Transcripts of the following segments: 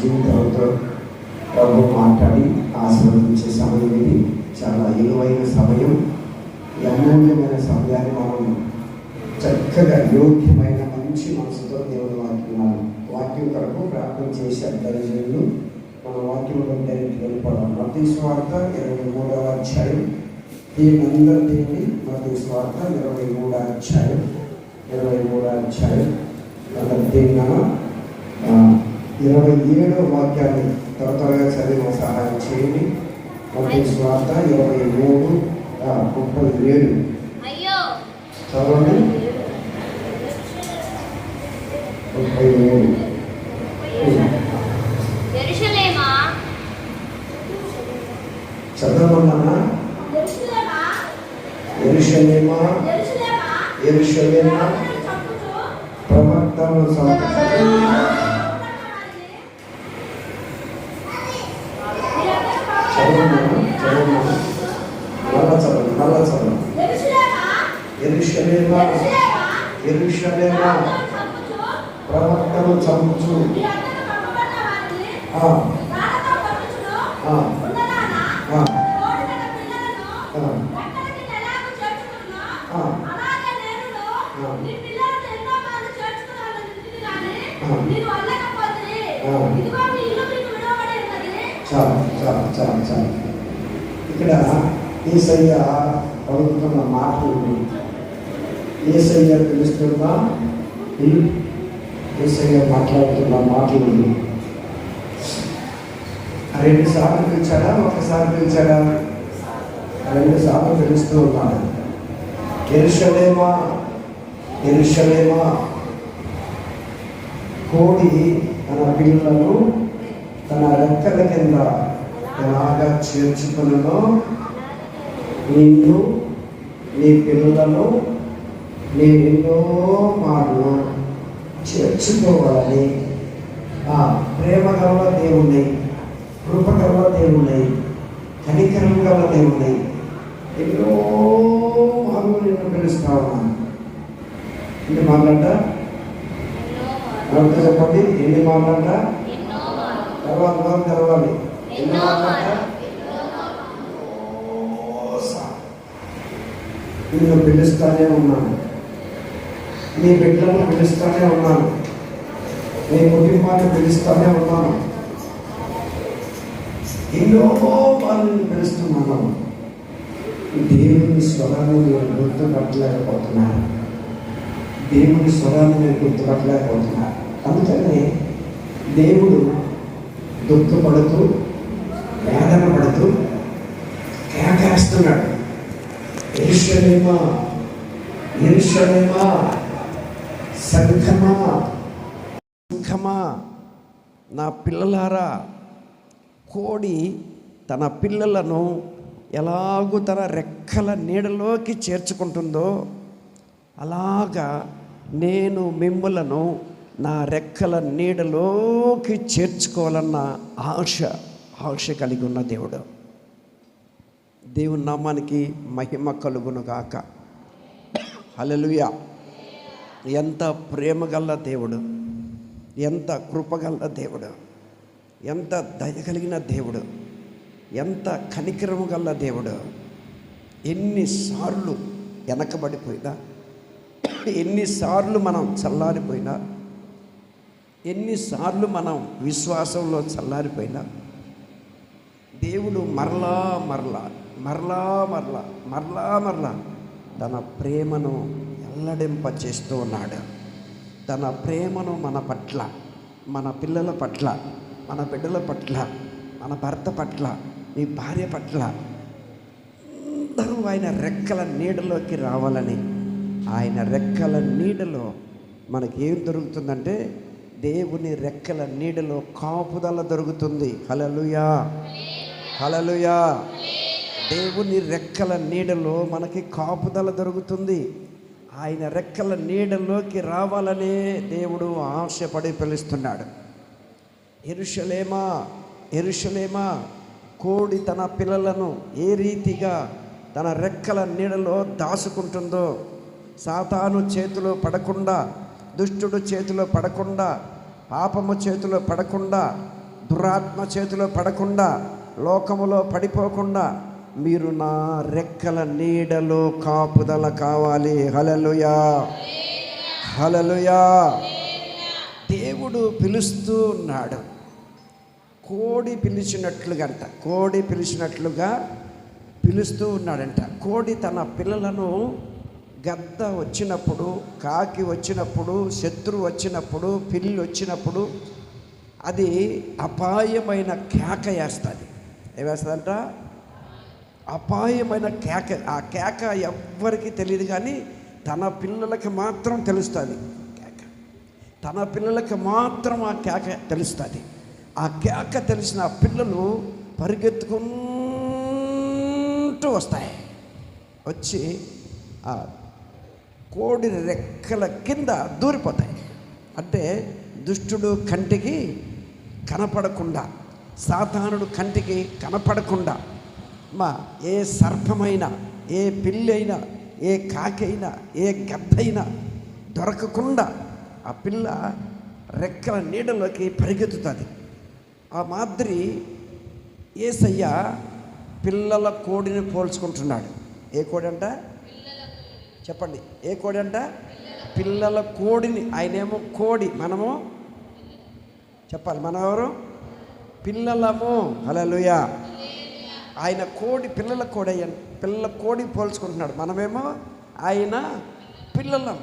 జీవితంతో ప్రభు మాట్లాడి ఆశీర్వదించే సమయం ఇది. చాలా విలువైన సమయం. ఈ అమూల్యమైన సమయాన్ని మనం చక్కగా యోగ్యమైన మంచి మనసుతో దేవుని వాక్యం కొరకు ప్రార్థన చేసే దైవజనులు మన వాక్యంలో డైరెక్ట్ వెళ్ళిపోవడం. మత్తయి సువార్త 23వ అధ్యాయం. దీనందరూ దీన్ని మత్తయి సువార్త 23వ అధ్యాయం దీన్న 27వ వాక్యాన్ని త్వరగా చదివిన సహాయం చేయండి. మత్తయి సువార్త 23:37 చదవండి. 37 చదవమన్నా. యెరూషలేమా యెరూషలేమా ప్రవక్తలను చదవమన్నా. మళ్ళా చదవండి. యెరూషలేమా యెరూషలేమా ప్రవక్తను చంపుచు చాలా ఇక్కడ యేసయ్య పలుకుతున్న మాటలు, యేసయ్య పిలుస్తున్నా, యేసయ్య మాట్లాడుతున్న మాటలు 2 సార్లు పిలిచాడా, ఒకసారి పిలిచాడా? 2 సార్లు పిలుస్తూ ఉన్నాడు. యెరూషలేమా యెరూషలేమా, కోడి తన పిల్లలను తన రెక్కల కింద ఎలాగా చేర్చుకున్నదో నిన్ను నీ పిల్లలను నేను ఎన్నో మార్లు చేర్చుకోవాలని ఆ ప్రేమ గల దేవుణ్ణి, కృప గల దేవుణ్ణి, కనికరం గల దేవుణ్ణి ఎన్నో మార్లు నిన్ను పిలుస్తా ఉన్నాను. ఎన్ని మార్లంట? ఎవరితో చెప్పండి. ఎన్ని మార్లంట? తెరవాలి. ఎన్ని మార్లంట? నిన్ను పిలుస్తానే ఉన్నాను, నీ బిడ్డలను పిలుస్తానే ఉన్నాను, నీ కుటుంబాన్ని పిలుస్తానే ఉన్నాను. ఎన్నో వాళ్ళని పిలుస్తున్నాను. దేవుని స్వరాన్ని నేను గుర్తుపట్టలేకపోతున్నాను. దేవుని స్వరాన్ని నేను గుర్తుపట్టలేకపోతున్నాను. అందుకనే దేవుడు దుఃఖపడుతూ వేదన పడుతూ కేకేస్తున్నాడు. యెరూషలేమా యెరూషలేమా, సంఘమా నా పిల్లలారా, కోడి తన పిల్లలను ఎలాగూ తన రెక్కల నీడలోకి చేర్చుకుంటుందో అలాగా నేను మిమ్మలను నా రెక్కల నీడలోకి చేర్చుకోవాలన్న ఆశ కలిగి ఉన్న దేవుడు. దేవుని నామానికి మహిమ కలుగును గాక. హల్లెలూయా. ఎంత ప్రేమగల దేవుడు, ఎంత కృపగల దేవుడు, ఎంత దయ కలిగిన దేవుడు, ఎంత కనికరము గల దేవుడు. ఎన్నిసార్లు వెనకబడిపోయినా, ఎన్నిసార్లు మనం చల్లారిపోయినా, ఎన్నిసార్లు మనం విశ్వాసంలో చల్లారిపోయినా, దేవుడు మరలా తన ప్రేమను వెల్లడింపచేస్తూ ఉన్నాడు. తన ప్రేమను మన పట్ల, మన పిల్లల పట్ల, మన బిడ్డల పట్ల, మన భర్త పట్ల, నీ భార్య పట్ల అందరూ ఆయన రెక్కల నీడలోకి రావాలని, ఆయన రెక్కల నీడలో మనకి ఏం దొరుకుతుందంటే దేవుని రెక్కల నీడలో కాపుదల దొరుకుతుంది. హల్లెలూయా హల్లెలూయా. దేవుని రెక్కల నీడలో మనకి కాపుదల దొరుకుతుంది. ఆయన రెక్కల నీడలోకి రావాలనే దేవుడు ఆశపడి పిలుస్తున్నాడు. యెరూషలేమా యెరూషలేమా, కోడి తన పిల్లలను ఏ రీతిగా తన రెక్కల నీడలో దాచుకుంటుందో, సాతాను చేతిలో పడకుండా, దుష్టుడు చేతిలో పడకుండా, పాపము చేతిలో పడకుండా దురాత్మ చేతిలో పడకుండా, లోకములో పడిపోకుండా మీరు నా రెక్కల నీడలో కాపుదల కావాలి. హల్లెలూయా, హల్లెలూయా. దేవుడు పిలుస్తూ ఉన్నాడు. కోడి పిలిచినట్లుగా పిలుస్తూ ఉన్నాడంట. కోడి తన పిల్లలను గద్ద వచ్చినప్పుడు, కాకి వచ్చినప్పుడు, శత్రువు వచ్చినప్పుడు, పిల్లి వచ్చినప్పుడు అది అపాయమైన కేక వేస్తుంది. ఏమేస్తుందంట? అపాయమైన కేక. ఆ కేక ఎవ్వరికి తెలియదు, కానీ తన పిల్లలకి మాత్రం తెలుస్తుంది. తన పిల్లలకి మాత్రం ఆ కేక తెలుస్తుంది. ఆ కేక తెలిసిన ఆ పిల్లలు పరిగెత్తుకుంటూ వస్తాయి. వచ్చి ఆ కోడి రెక్కల కింద దూరిపోతాయి. అంటే దుష్టుడు కంటికి కనపడకుండా, సాతానుడు కంటికి కనపడకుండా, ఏ సర్పమైనా, ఏ పిల్లి అయినా, ఏ కాకైనా, ఏ గద్దైనా దొరకకుండా ఆ పిల్ల రెక్కల నీడలోకి పరిగెత్తుతుంది. ఆ మాదిరి యేసయ్య పిల్లల కోడిని పోల్చుకుంటున్నాడు. ఏ కోడి అంట? చెప్పండి, ఏ కోడి అంట? పిల్లల కోడిని. ఆయనేమో కోడి, మనము చెప్పాలి, మనం ఎవరు? పిల్లలము. హల్లెలూయా. ఆయన కోడి, పిల్లల కోడి అయ్యాను, పిల్లల కోడి పోల్చుకుంటున్నాడు. మనమేమో ఆయన పిల్లలం.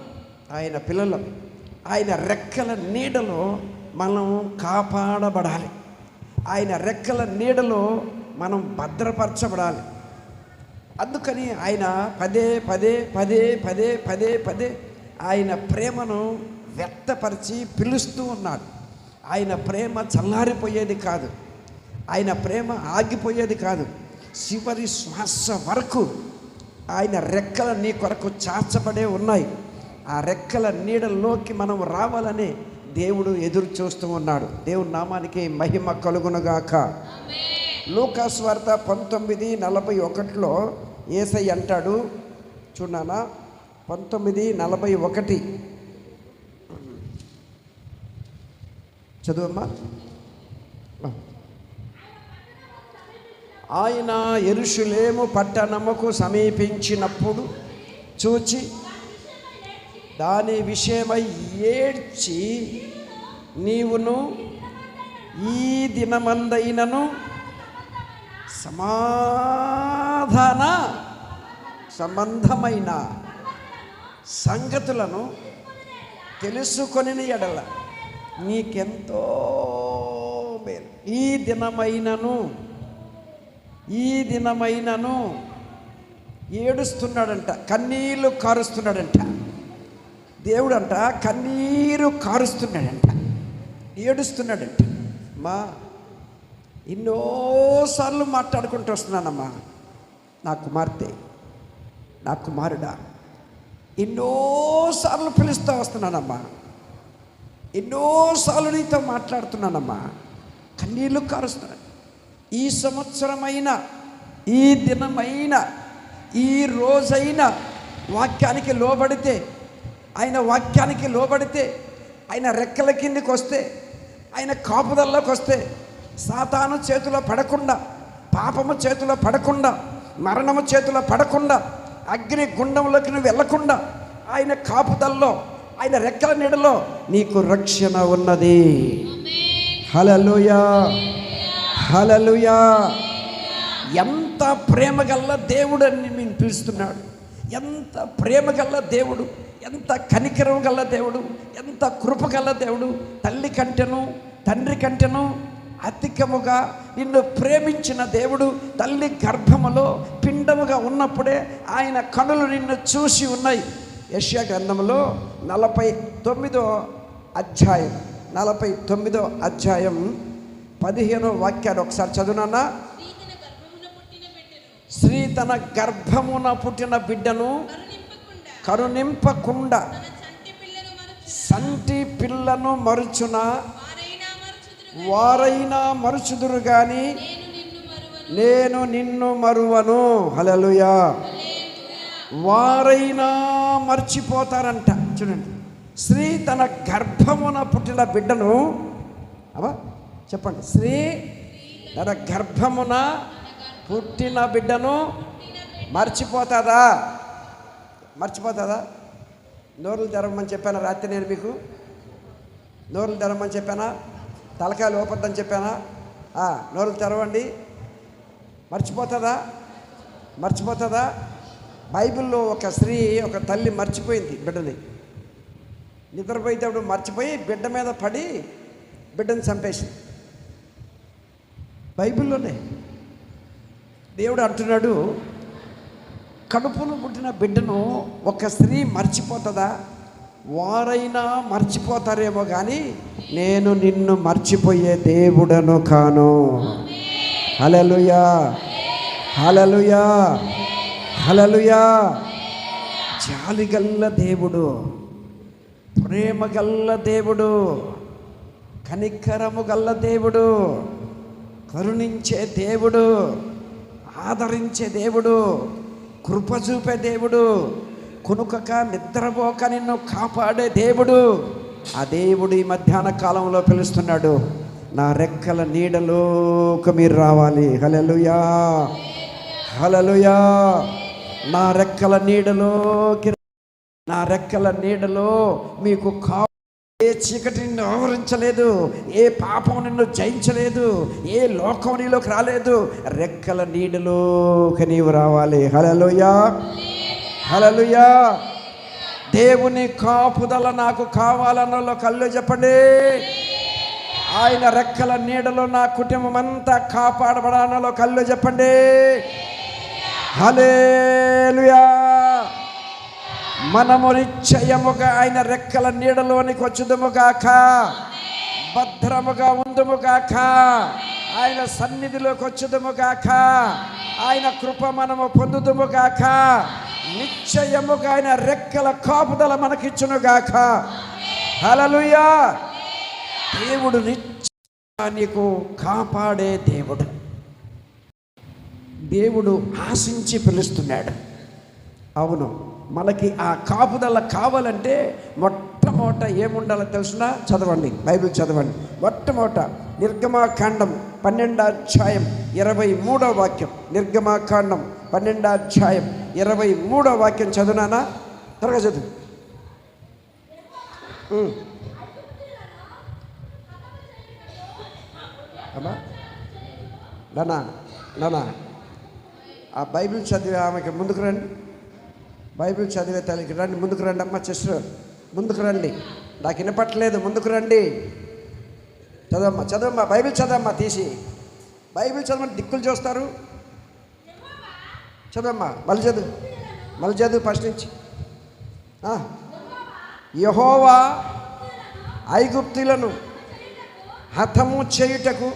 ఆయన రెక్కల నీడలో మనం కాపాడబడాలి. ఆయన రెక్కల నీడలో మనం భద్రపరచబడాలి. అందుకని ఆయన పదే ఆయన ప్రేమను వ్యక్తపరిచి పిలుస్తూ ఉన్నాడు. ఆయన ప్రేమ చల్లారిపోయేది కాదు, ఆయన ప్రేమ ఆగిపోయేది కాదు. చివరి శ్వాస వరకు ఆయన రెక్కల నీ కొరకు చాచబడే ఉన్నాయి. ఆ రెక్కల నీడల్లోకి మనం రావాలని దేవుడు ఎదురు చూస్తూ ఉన్నాడు. దేవుని నామానికి మహిమ కలుగునుగాక. లూకా సువార్త 19:41 యేసయ్య అంటాడు, చూడనా, 19:41 చదువమ్మా. ఆయన యెరూషలేము పట్టణముకు సమీపించినప్పుడు చూచి దాని విషయమై ఏడ్చి, నీవును ఈ దినమందైనను సమాధాన సంబంధమైన సంగతులను తెలుసుకొని ఎడల నీకెంతో మేలు. ఈ దినమైనను ఏడుస్తున్నాడంట, కన్నీళ్ళు కారుస్తున్నాడంట. దేవుడు అంట కన్నీరు కారుస్తున్నాడంట, ఏడుస్తున్నాడంట. ఎన్నోసార్లు మాట్లాడుకుంటూ వస్తున్నానమ్మా, నా కుమార్తె, నా కుమారుడా, ఎన్నోసార్లు పిలుస్తూ వస్తున్నానమ్మా, ఎన్నోసార్లు నీతో మాట్లాడుతున్నానమ్మా, కన్నీళ్ళు కారుస్తున్నాను. ఈ సంవత్సరమైన, ఈ దినమైన, ఈ రోజైన వాక్యానికి లోబడితే, ఆయన వాక్యానికి లోబడితే, ఆయన రెక్కల కిందికి వస్తే, ఆయన కాపుదల్లోకి వస్తే, సాతాను చేతిలో పడకుండా, పాపము చేతిలో పడకుండా, మరణము చేతిలో పడకుండా, అగ్ని గుండంలోకి నువ్వు వెళ్ళకుండా, ఆయన కాపుదల్లో, ఆయన రెక్కల నీడలో నీకు రక్షణ ఉన్నది. హల్లెలూయా, హల్లెలూయా. ఎంత ప్రేమగల్ల దేవుడు అని నేను పిలుస్తున్నాడు. ఎంత ప్రేమగల్ల దేవుడు, ఎంత కనికరం గల్ల దేవుడు, ఎంత కృపగల్ల దేవుడు. తల్లి కంటెను, తండ్రి కంటెను అధికముగా నిన్ను ప్రేమించిన దేవుడు. తల్లి గర్భములో పిండముగా ఉన్నప్పుడే ఆయన కనులు నిన్ను చూసి ఉన్నాయి. యెషయా గ్రంథంలో 49వ అధ్యాయం 15వ వాక్యాన్ని ఒకసారి చదువునా. స్త్రీ తన గర్భమున పుట్టిన బిడ్డను కరుణింపకుండా సంటి పిల్లను మరుచున వారైనా మరుచుదురు గాని నేను నిన్ను మరువను. హల్లెలూయా. వారైనా మర్చిపోతారంట. చూడండి, స్త్రీ తన గర్భమున పుట్టిన బిడ్డను చెప్పండి. స్త్రీ తన గర్భమున పుట్టిన బిడ్డను మర్చిపోతుందా? నోరులు తెరవమని చెప్పానా రాత్రి? నేను మీకు నోరులు తెరవమని చెప్పానా? తలకాయలు ఓపద్దని చెప్పానా? నోరులు తెరవండి. మర్చిపోతుందా? బైబిల్లో ఒక స్త్రీ, ఒక తల్లి మర్చిపోయింది బిడ్డని. నిద్రపోయేటప్పుడు మర్చిపోయి బిడ్డ మీద పడి బిడ్డని చంపేసింది. బైబిల్లోనే దేవుడు అంటున్నాడు, కడుపును పుట్టిన బిడ్డను ఒక స్త్రీ మర్చిపోతుందా? వారైనా మర్చిపోతారేమో కానీ నేను నిన్ను మర్చిపోయే దేవుడను కాను. హల్లెలూయా, హల్లెలూయా, హల్లెలూయా. జాలిగల్ల దేవుడు, ప్రేమగల్ల దేవుడు, కనికరము గల్ల దేవుడు, కరుణించే దేవుడు, ఆదరించే దేవుడు, కృప చూపే దేవుడు, కునుకక నిద్రపోక నిన్ను కాపాడే దేవుడు. ఆ దేవుడు ఈ మధ్యాహ్న కాలంలో పిలుస్తున్నాడు, నా రెక్కల నీడలోకి మీరు రావాలి. హల్లెలూయా, హల్లెలూయా. నా రెక్కల నీడలో మీకు ఏ చీకటి నిన్ను ఆవరించలేదు, ఏ పాపం నిన్ను జయించలేదు, ఏ లోకం నీలోకి రాలేదు. రెక్కల నీడలోకి నీవు రావాలి. హల్లెలూయా, హల్లెలూయా. దేవుని కాపుదల నాకు కావాలన్నలో కళ్ళు చెప్పండి. ఆయన రెక్కల నీడలో నా కుటుంబం అంతా కాపాడబడానలో కళ్ళు చెప్పండి. హల్లెలూయా. మనము నిశ్చయముగా ఆయన రెక్కల నీడలోనికి వచ్చుదుముగాక, భద్రముగా ఉందుముగాక, ఆయన సన్నిధిలోకి వచ్చుదుముగాక, ఆయన కృప మనము పొందుదుముగాక. నిశ్చయముగా ఆయన రెక్కల కాపుదల మనకిచ్చునుగాక. హల్లెలూయా. దేవుడు నిశ్చయంగా నీకు కాపాడే దేవుడు. దేవుడు ఆశించి పిలుస్తున్నాడు. అవును, మనకి ఆ కాపుదల కావాలంటే మొట్టమొదట ఏముండాలో తెలుసునా? చదవండి, బైబిల్ చదవండి. మొట్టమొదట నిర్గమాకాండం 12వ అధ్యాయం 23వ వాక్యం. నిర్గమాకాండం 12వ అధ్యాయం 23వ వాక్యం చదువునానా? త్వరగా చదువు. అమ్మా నానా ఆ బైబిల్ చదివే ఆమెకి ముందుకు రండి. బైబిల్ చదివే తల్లికి రండి, ముందుకు రండి. అమ్మ సిస్టర్ ముందుకు రండి, నాకు వినపట్లేదు, ముందుకు రండి. చదవమ్మా బైబిల్ చదవమ్మా, తీసి బైబిల్ చదవమని దిక్కులు చూస్తారు. చదవమ్మా, మళ్ళీ చదువు ఫస్ట్ నుంచి. యెహోవా ఐగుప్తీయులను హతము చేయుటకు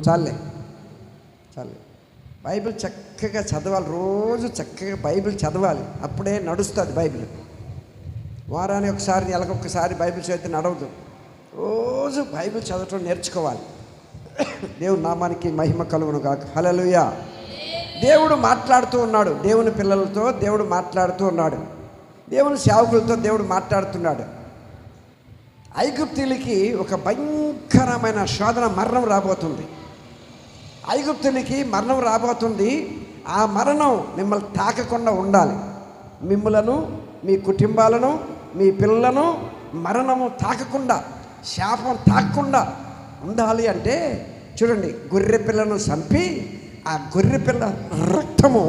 చాలే. బైబిల్ చక్కగా చదవాలి, రోజు చక్కగా బైబిల్ చదవాలి, అప్పుడే నడుస్తుంది బైబిల్. వారానికి ఒకసారి, నెలకు ఒకసారి బైబిల్ చదివితే నడవదు. రోజు బైబిల్ చదవటం నేర్చుకోవాలి. దేవుని నామానికి మహిమ కలుగును గాక. హల్లెలూయా. దేవుడు మాట్లాడుతూ ఉన్నాడు, దేవుని పిల్లలతో దేవుడు మాట్లాడుతూ ఉన్నాడు, దేవుని సేవకులతో దేవుడు మాట్లాడుతున్నాడు. ఐగుప్తీయులకి ఒక భయంకరమైన శోధన, మరణం రాబోతుంది. ఐగుప్తీయులకి మరణం రాబోతుంది. ఆ మరణం మిమ్మల్ని తాకకుండా ఉండాలి. మిమ్మలను, మీ కుటుంబాలను, మీ పిల్లలను మరణము తాకకుండా, శాపం తాకకుండా ఉండాలి అంటే చూడండి, గొర్రె పిల్లను చంపి ఆ గొర్రె పిల్ల రక్తము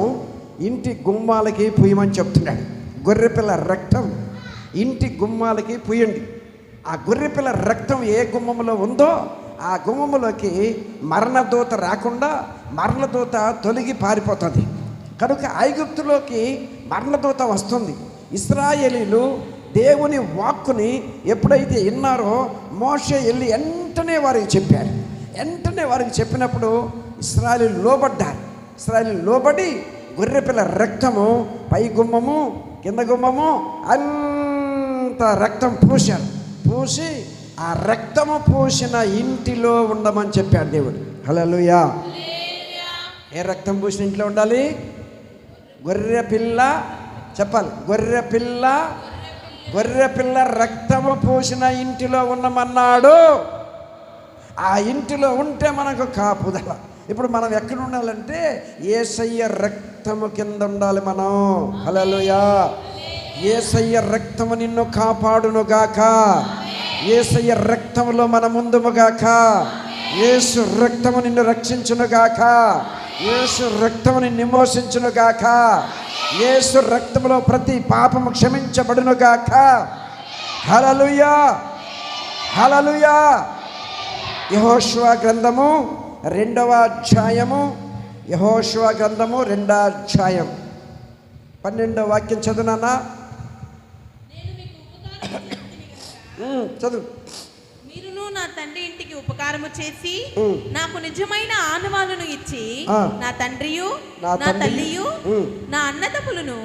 ఇంటి గుమ్మాలకి పూయమని చెప్తున్నాడు. గొర్రె పిల్ల రక్తం ఇంటి గుమ్మాలకి పూయండి. ఆ గొర్రె పిల్ల రక్తం ఏ గుమ్మములో ఉందో ఆ గుమ్మములోకి మరణదూత రాకుండా మరణదూత తొలగి పారిపోతుంది. కనుక ఐగుప్తులోకి మరణదూత వస్తుంది. ఇశ్రాయేలీలు దేవుని వాక్కుని ఎప్పుడైతే విన్నారో మోషే వెళ్ళి వెంటనే వారికి చెప్పారు. వెంటనే వారికి చెప్పినప్పుడు ఇశ్రాయేలీలు లోబడ్డారు. ఇశ్రాయేలీలు లోబడి గొర్రెపిల్ల రక్తము పై గుమ్మము కింద గుమ్మము అంత రక్తం పూశారు. పూసి ఆ రక్తము పూసిన ఇంటిలో ఉండమని చెప్పాడు దేవుడు. హల్లెలూయా. ఏ రక్తం పూసిన ఇంట్లో ఉండాలి? గొర్రె పిల్ల, చెప్పాలి, గొర్రె పిల్ల రక్తము పూసిన ఇంటిలో ఉన్నమన్నాడు. ఆ ఇంటిలో ఉంటే మనకు కాపుదల. ఇప్పుడు మనం ఎక్కడ ఉండాలంటే యేసయ్య రక్తము కింద ఉండాలి మనం. హల్లెలూయా. యేసయ్య రక్తము నిన్ను కాపాడునుగాక. యేసయ్య రక్తములో మన ముందుముగాక. యేసు రక్తము నిన్ను రక్షించునుగాక. యేసు రక్తము నిన్ను విమోచించునుగాక. యేసు రక్తములో ప్రతి పాపము క్షమించబడునుగాక. హల్లెలూయా, హల్లెలూయా. యెహోషువ గ్రంథము 2వ అధ్యాయము, యెహోషువ గ్రంథము 2వ అధ్యాయం 12వ వాక్యం చదువునా? చదువు. మీరును నా తండ్రి ఇంటికి ఉపకారము చేసి నాకు నిజమైన ఆనవాలను ఇచ్చి నా తండ్రియు నా తల్లియు నా అన్నదమ్ములను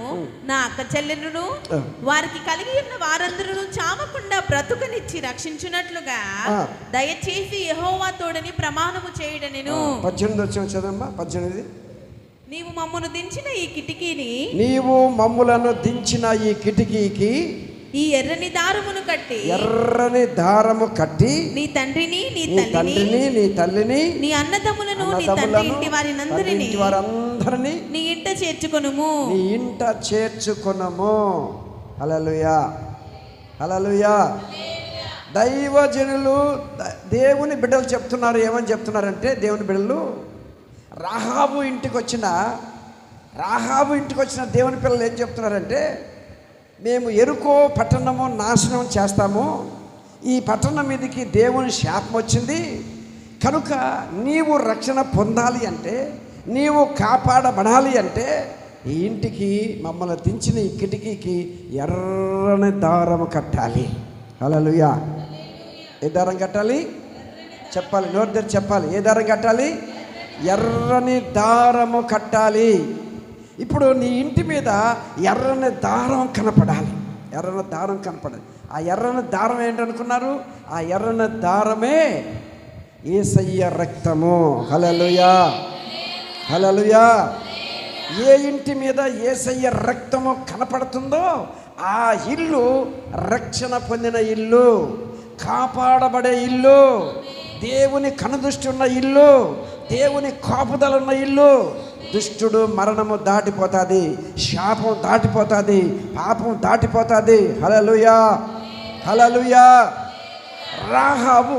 నా అక్క చెల్లెలను వారికి కలిగి ఉన్న వారందరూ చావకుండా బ్రతుకనిచ్చి రక్షించున్నట్లుగా దయచేసి యెహోవా తోడని ప్రమాణము చేయడనెను. 18 వచ్చిన చదవమ్మా. 18. నీవు మమ్మను దించిన ఈ కిటికీని, నీవు మమ్ములను దించిన ఈ కిటికీకి ఈ ఎర్రని దారమును కట్టి, ఎర్రని దారము కట్టి నీ తండ్రిని నీ తల్లిని నీ అన్నదమ్ములను నీ తండ్రి ఇంటి వారందరినీ నీ ఇంట చేర్చుకొనుము. హల్లెలూయా, హల్లెలూయా. దైవజనులు, దేవుని బిడ్డలు చెప్తున్నారు. ఏమని చెప్తున్నారంటే, దేవుని బిడ్డలు రాహాబు ఇంటికి వచ్చిన దేవుని పిల్లలు ఏం చెప్తున్నారంటే, మేము ఎరుకో పట్టణము నాశనం చేస్తాము, ఈ పట్టణం మీదకి దేవుని శాపం వచ్చింది కనుక నీవు రక్షణ పొందాలి అంటే, నీవు కాపాడబడాలి అంటే ఈ ఇంటికి మమ్మల్ని దించిన ఈ కిటికీకి ఎర్రని దారము కట్టాలి. హల్లెలూయా. ఏ దారం కట్టాలి? చెప్పాలి, నోరు తెరిచి చెప్పాలి. ఏ దారం కట్టాలి? ఎర్రని దారము కట్టాలి. ఇప్పుడు నీ ఇంటి మీద ఎర్రని దారం కనపడాలి. ఎర్రని దారం కనపడాలి. ఆ ఎర్రని దారం ఏంటనుకున్నారు? ఆ ఎర్రని దారమే యేసయ్య రక్తము. హల్లెలూయా, హల్లెలూయా. ఏ ఇంటి మీద యేసయ్య రక్తము కనపడుతుందో ఆ ఇల్లు రక్షణ పొందిన ఇల్లు, కాపాడబడే ఇల్లు, దేవుని కనుదృష్టి ఉన్న ఇల్లు, దేవుని కాపుదల ఉన్న ఇల్లు. దుష్టుడు మరణము దాటిపోతుంది, శాపం దాటిపోతుంది, పాపం దాటిపోతుంది. హల్లెలూయా, హల్లెలూయా. రాహాబు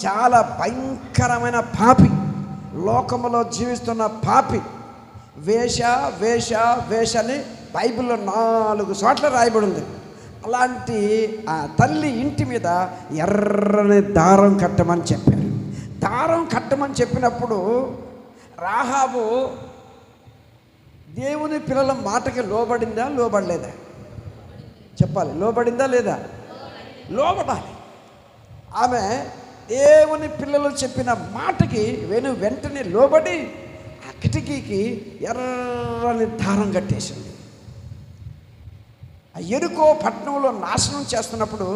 చాలా భయంకరమైన పాపి, లోకములో జీవిస్తున్న పాపి. వేషని బైబిల్లో 4 చోట్ల రాయబడి ఉంది. అలాంటి ఆ తల్లి ఇంటి మీద ఎర్రని దారం కట్టమని చెప్పారు. దారం కట్టమని చెప్పినప్పుడు రాహాబు దేవుని పిల్లల మాటకి లోబడిందా, లోబడలేదా? చెప్పాలి, లోబడిందా లేదా? లోబడాలి. ఆమె దేవుని పిల్లలు చెప్పిన మాటకి వెంటనే లోబడి ఆ కిటికీకి ఎర్రని దారం కట్టేసింది. ఆ ఎరుకో పట్టణంలో నాశనం చేస్తున్నప్పుడు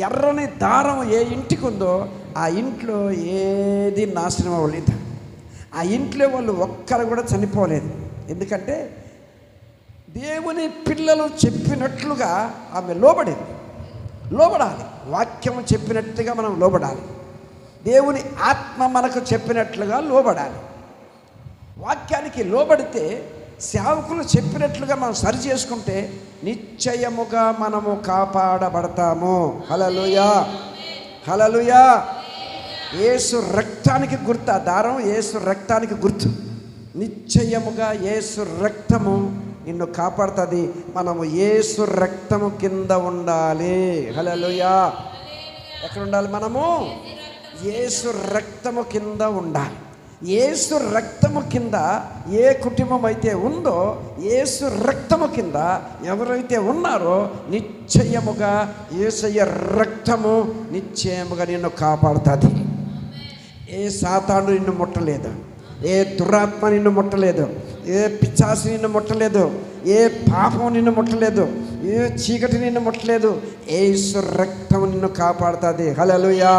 ఎర్రని దారం ఏ ఇంటికి ఉందో ఆ ఇంట్లో ఏది నాశనం అవ్వలేదు. ఆ ఇంట్లో వాళ్ళు ఒక్కరు కూడా చనిపోలేదు. ఎందుకంటే దేవుని పిల్లలు చెప్పినట్లుగా ఆమె లోబడాలి. వాక్యం చెప్పినట్టుగా మనం లోబడాలి. దేవుని ఆత్మ మనకు చెప్పినట్లుగా లోబడాలి. వాక్యానికి లోబడితే, సేవకులు చెప్పినట్లుగా మనం సరి చేసుకుంటే నిశ్చయముగా మనము కాపాడబడతాము. హల్లెలూయా, హల్లెలూయా. యేసు రక్తానికి గుర్తు ఆ దారం. యేసు రక్తానికి గుర్తు. నిశ్చయముగా యేసు రక్తము నిన్ను కాపాడుతుంది. మనము యేసు రక్తము కింద ఉండాలి. హల్లెలూయా. ఎక్కడ ఉండాలి? మనము యేసు రక్తము కింద ఉండాలి. యేసు రక్తము కింద ఏ కుటుంబం అయితే ఉందో, యేసు రక్తము కింద ఎవరైతే ఉన్నారో నిశ్చయముగా యేసయ్య రక్తము నిశ్చయముగా నిన్ను కాపాడుతుంది. ఏ సాతాను నిన్ను ముట్టలేదు, ఏ దురాత్మ నిన్ను ముట్టలేదు, ఏ పిశాచి నిన్ను ముట్టలేదు, ఏ పాపం నిన్ను ముట్టలేదు, ఏ చీకటి నిన్ను ముట్టలేదు. యేసు రక్తం నిన్ను కాపాడుతుంది. హల్లెలూయా,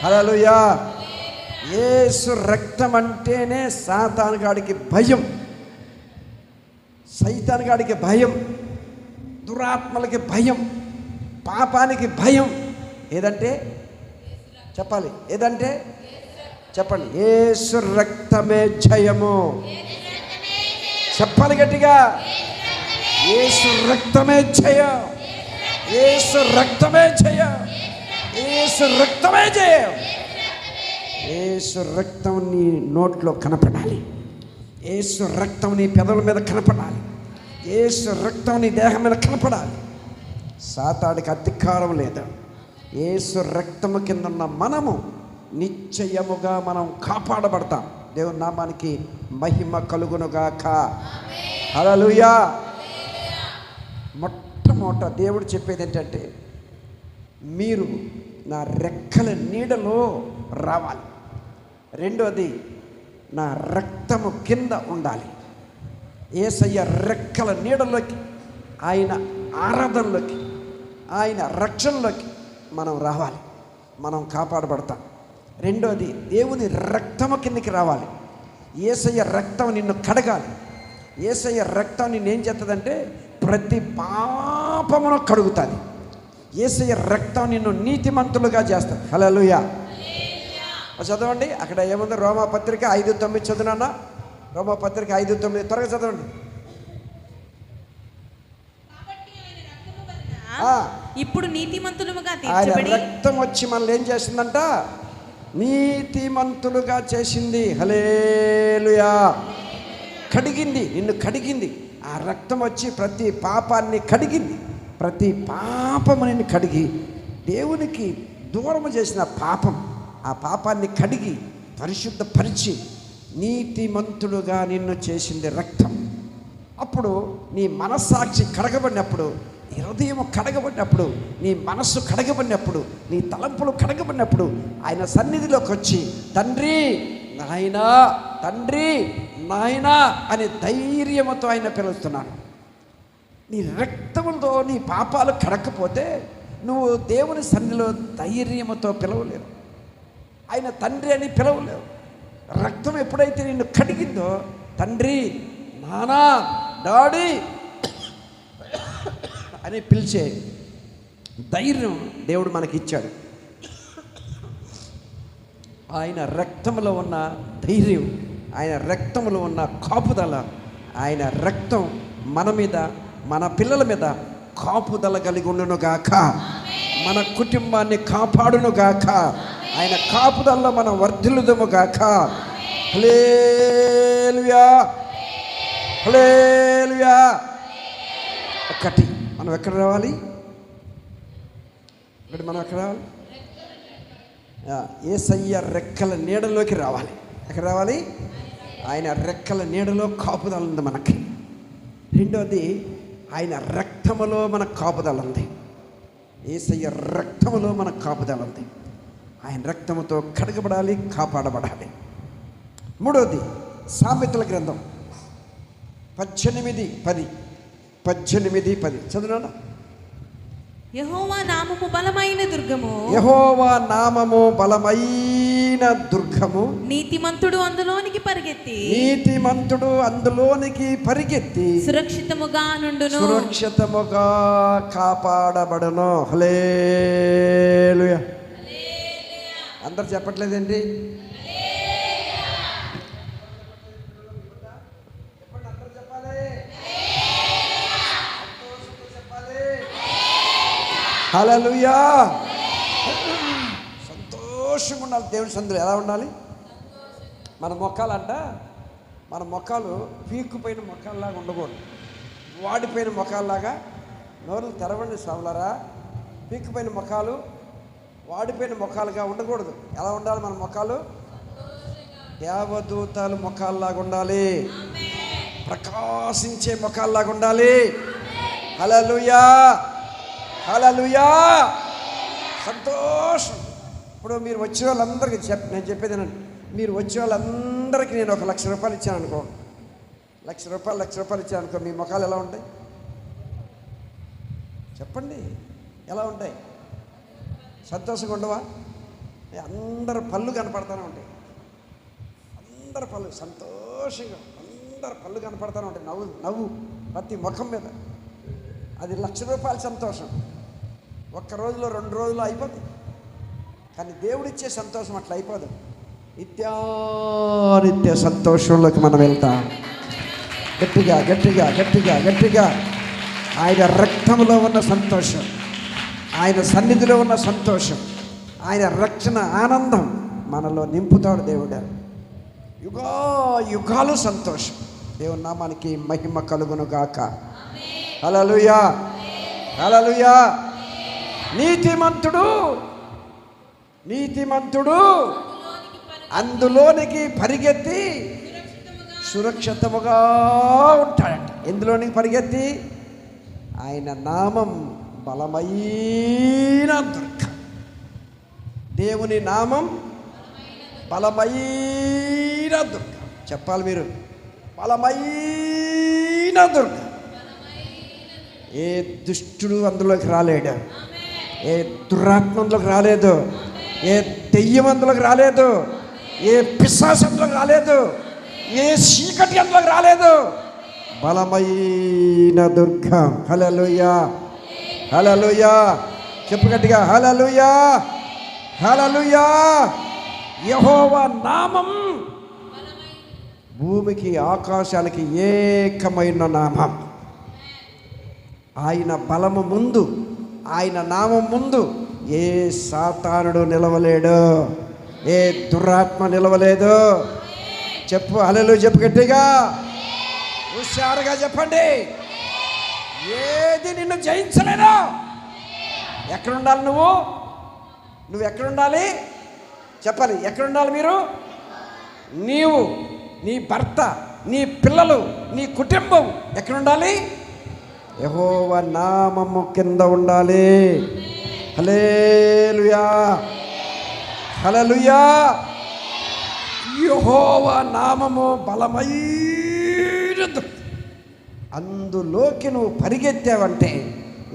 హల్లెలూయా. యేసు రక్తం అంటేనే సాతానుగాడికి భయం, సైతానుగాడికి భయం, దురాత్మలకి భయం, పాపానికి భయం. ఏదంటే చెప్పాలి, ఏదంటే చెప్పండి. యేసు రక్తమే జయము. చెప్పాలి గట్టిగా, యేసు రక్తమే జయం, యేసు రక్తమే జయం, యేసు రక్తమే జయం. యేసు రక్తం నీ నోట్లో కనపడాలి, యేసు రక్తం నీ పెదవుల మీద కనపడాలి, యేసు రక్తం నీ దేహం మీద కనపడాలి. సాతాడికి అధికారం లేదు. యేసు రక్తము కింద ఉన్న మనము నిశ్చయముగా మనం కాపాడబడతాం. దేవుని నామానికి మహిమ కలుగునుగాక. హల్లెలూయా. మొట్టమొదట దేవుడు చెప్పేది ఏంటంటే, మీరు నా రెక్కల నీడలో రావాలి. రెండోది, నా రక్తము కింద ఉండాలి. యేసయ్య రెక్కల నీడలోకి, ఆయన ఆరాధనలోకి, ఆయన రక్షణలోకి మనం రావాలి, మనం కాపాడబడతాం. రెండోది, దేవుని రక్తము కిందకి రావాలి. యేసయ్య రక్తం నిన్ను కడగాలి. యేసయ్య రక్తం నిన్ను ఏం చేస్తుందంటే ప్రతి పాపమును కడుగుతుంది. యేసయ్య రక్తం నిన్ను నీతిమంతులుగా చేస్తుంది. హల్లెలూయా. చదవండి, అక్కడ ఏముంది? రోమాపత్రిక 5:9 చదువునా? రోమాపత్రిక 5:9 త్వరగా చదవండి. ఇప్పుడు నీతిమంతులుగా ఆయన రక్తం వచ్చి మనల్ని ఏం చేసిందంట? నీతిమంతులుగా చేసింది. హల్లెలూయా. కడిగింది, నిన్ను కడిగింది. ఆ రక్తం వచ్చి ప్రతి పాపాన్ని కడిగింది. ప్రతి పాపము నిన్ను కడిగి, దేవునికి దూరము చేసిన పాపం, ఆ పాపాన్ని కడిగి పరిశుద్ధపరిచి నీతిమంతులుగా నిన్ను చేసింది రక్తం. అప్పుడు నీ మనస్సాక్షి కడగబడినప్పుడు, నీ హృదయం కడగబడినప్పుడు, నీ మనస్సు కడగబడినప్పుడు, నీ తలంపులు కడగబడినప్పుడు ఆయన సన్నిధిలోకి వచ్చి తండ్రి నాయనా, తండ్రి నాయనా అని ధైర్యంతో ఆయన పిలుస్తున్నాడు. నీ రక్తములతో నీ పాపాలు కడకపోతే నువ్వు దేవుని సన్నిధిలో ధైర్యంతో పిలవలేవు, ఆయన తండ్రి అని పిలవలేవు. రక్తం ఎప్పుడైతే నిన్ను కడిగిందో, తండ్రి, నానా, డాడీ అని పిలిచే ధైర్యం దేవుడు మనకి ఇచ్చాడు. ఆయన రక్తంలో ఉన్న ధైర్యం, ఆయన రక్తంలో ఉన్న కాపుదల, ఆయన రక్తం మన మీద, మన పిల్లల మీద కాపుదల కలిగి ఉండునుగాక. మన కుటుంబాన్ని కాపాడునుగాక. ఆయన కాపుదల్లో మనం వర్ధిల్లుదుముగాక. హల్లెలూయా, హల్లెలూయా. ఒకటి, మనం ఎక్కడ రావాలి? ఇక్కడ మనం ఎక్కడ రావాలి? యేసయ్య రెక్కల నీడలోకి రావాలి. ఎక్కడ రావాలి? ఆయన రెక్కల నీడలో కాపుదల ఉంది మనకి. రెండోది, ఆయన రక్తములో మన కాపుదల ఉంది. యేసయ్య రక్తములో మన కాపుదల ఉంది. ఆయన రక్తముతో కడగబడాలి, కాపాడబడాలి. మూడోది, సామెతల గ్రంథం 18:10 చదువునా? యెహోవా నామము బలమైన దుర్గము, యెహోవా నామము బలమైన దుర్గము, నీతిమంతుడు అందులోనికి పరిగెత్తి, నీతిమంతుడు అందులోనికి పరిగెత్తి సురక్షితముగా నుండును, సురక్షితముగా కాపాడబడును. హల్లెలూయా. అందరు చెప్పట్లేదండి? హల్లెలూయా. సంతోషంగా ఉండాలి. దేవుని సందులో ఎలా ఉండాలి? మన మొక్కలంట, మన మొక్కలు పీక్కుపోయిన మొక్కల్లాగా ఉండకూడదు, వాడిపోయిన మొక్కల్లాగా. నోరులు తెరవండి స్వాములారా. పీక్కుపోయిన మొక్కలు, వాడిపోయిన మొక్కలుగా ఉండకూడదు. ఎలా ఉండాలి మన మొక్కలు? దేవదూతలు మొక్కల్లాగా ఉండాలి, ప్రకాశించే మొక్కల్లాగా ఉండాలి. హల్లెలూయా, హల్లెలూయా. సంతోషం. ఇప్పుడు మీరు వచ్చే వాళ్ళందరికీ నేను చెప్పేదేనండి, మీరు వచ్చే వాళ్ళందరికీ నేను 1,00,000 రూపాయలు ఇచ్చాను అనుకో, 1,00,000 రూపాయలు ఇచ్చాను అనుకో, మీ ముఖాలు ఎలా ఉంటాయి చెప్పండి? ఎలా ఉంటాయి? సంతోషంగా ఉండవా? అందరు పళ్ళు కనపడతానే ఉంటాయి. అందరి పళ్ళు సంతోషంగా, అందరి పళ్ళు కనపడతానే ఉంటాయి, నవ్వు ప్రతి ముఖం మీద. అది ₹1,00,000 సంతోషం. ఒక్క రోజులో 2 రోజులు అయిపోతుంది. కానీ దేవుడిచ్చే సంతోషం అట్లా అయిపోదు. నిత్య సంతోషంలోకి మనం వెళ్తాం. గట్టిగా గట్టిగా గట్టిగా గట్టిగా ఆయన రక్తంలో ఉన్న సంతోషం, ఆయన సన్నిధిలో ఉన్న సంతోషం, ఆయన రక్షణ ఆనందం మనలో నింపుతాడు దేవుడు. యుగాలు సంతోషం. దేవుని నామానికి మహిమ కలుగును గాక. హల్లెలూయా, హల్లెలూయా. నీతిమంతుడు అందులోనికి పరిగెత్తి సురక్షితముగా ఉంటాడంట. ఎందులోనికి పరిగెత్తి? ఆయన నామం బలమైన దుర్గ. దేవుని నామం బలమైన దుర్గ. చెప్పాలి మీరు, బలమైన దుర్గ. ఏ దుష్టుడు అందులోకి రాలేడు, ఏ దురాత్మ అందులోకి రాలేదు, ఏ దెయ్యం అందులోకి రాలేదు, ఏ పిశాచం అందులోకి రాలేదు, ఏ చీకటి అందులోకి రాలేదు. బలమైన దుర్గం. హల్లెలూయా, హల్లెలూయా. చెప్పు గట్టిగా, హల్లెలూయా, హల్లెలూయా. యెహోవా నామం భూమికి ఆకాశానికి ఏకమైన నామం. ఆయన బలము ముందు, ఆయన నామం ముందు ఏ సాతానుడు నిలవలేడు, ఏ దురాత్మ నిలవలేదు. చెప్పు హల్లెలూయా, చెప్పు గట్టిగా, హుషారుగా చెప్పండి. ఏది నిన్ను జయించలేదో. ఎక్కడుండాలి నువ్వు ఎక్కడుండాలి చెప్పాలి. ఎక్కడుండాలి మీరు? నీవు, నీ భర్త, నీ పిల్లలు, నీ కుటుంబం ఎక్కడుండాలి? యెహోవా నామము కింద ఉండాలి. హల్లెలూయా, హల్లెలూయా. యెహోవా నామము బలమైనది. అందులోకి నువ్వు పరిగెత్తావంటే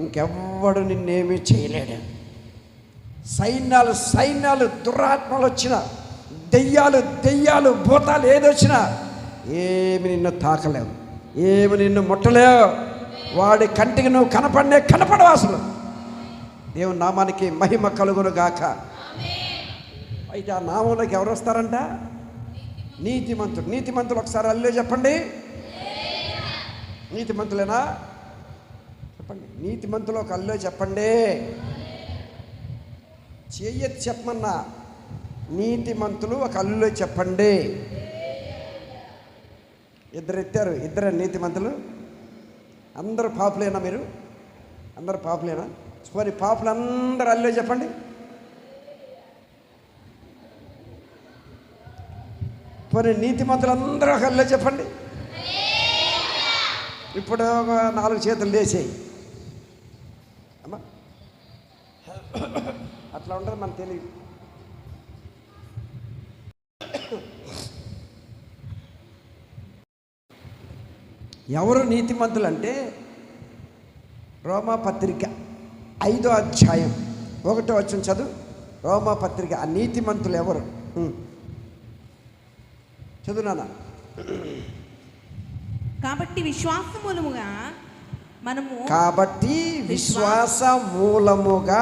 ఇంకెవ్వడు నిన్నేమీ చేయలేడు. సైన్యాలు దురాత్మలు వచ్చినా, దెయ్యాలు భూతాలు ఏదొచ్చినా ఏమి నిన్ను తాకలేవు, ఏమి నిన్ను ముట్టలేవు. వాడి కంటికి నువ్వు కనపడవు అసలు. దేవుని నామానికి మహిమ కలుగును గాక. అయితే ఆ నామంలోకి ఎవరు వస్తారంట? నీతిమంతులు. ఒకసారి అల్లే చెప్పండి. నీతిమంతులేనా? చెప్పండి. నీతిమంతులు ఒక అల్లే చెప్పండి. చెయ్యెత్తి చెప్పమన్నా. నీతిమంతులు ఒక అల్లులో చెప్పండి. ఇద్దరు ఎత్తారు. ఇద్దరు నీతిమంతులు. అందరూ పాపులేనా? మీరు అందరూ పాపులేనా? పోనీ పాపులు అందరూ అల్లులో చెప్పండి. పోనీ నీతిమంతులు అందరూ ఒక అల్లులో చెప్పండి. ఇప్పుడు 4 చేతులు లేచాయి అమ్మా. అట్లా ఉండదు, మనకు తెలియదు. ఎవరు నీతిమంతులు అంటే రోమాపత్రిక 5వ అధ్యాయం 1వ వచనం చదువు. రోమాపత్రిక. ఆ నీతిమంతులు ఎవరు? చదువు నాన్న. కాబట్టి విశ్వాస మూలముగా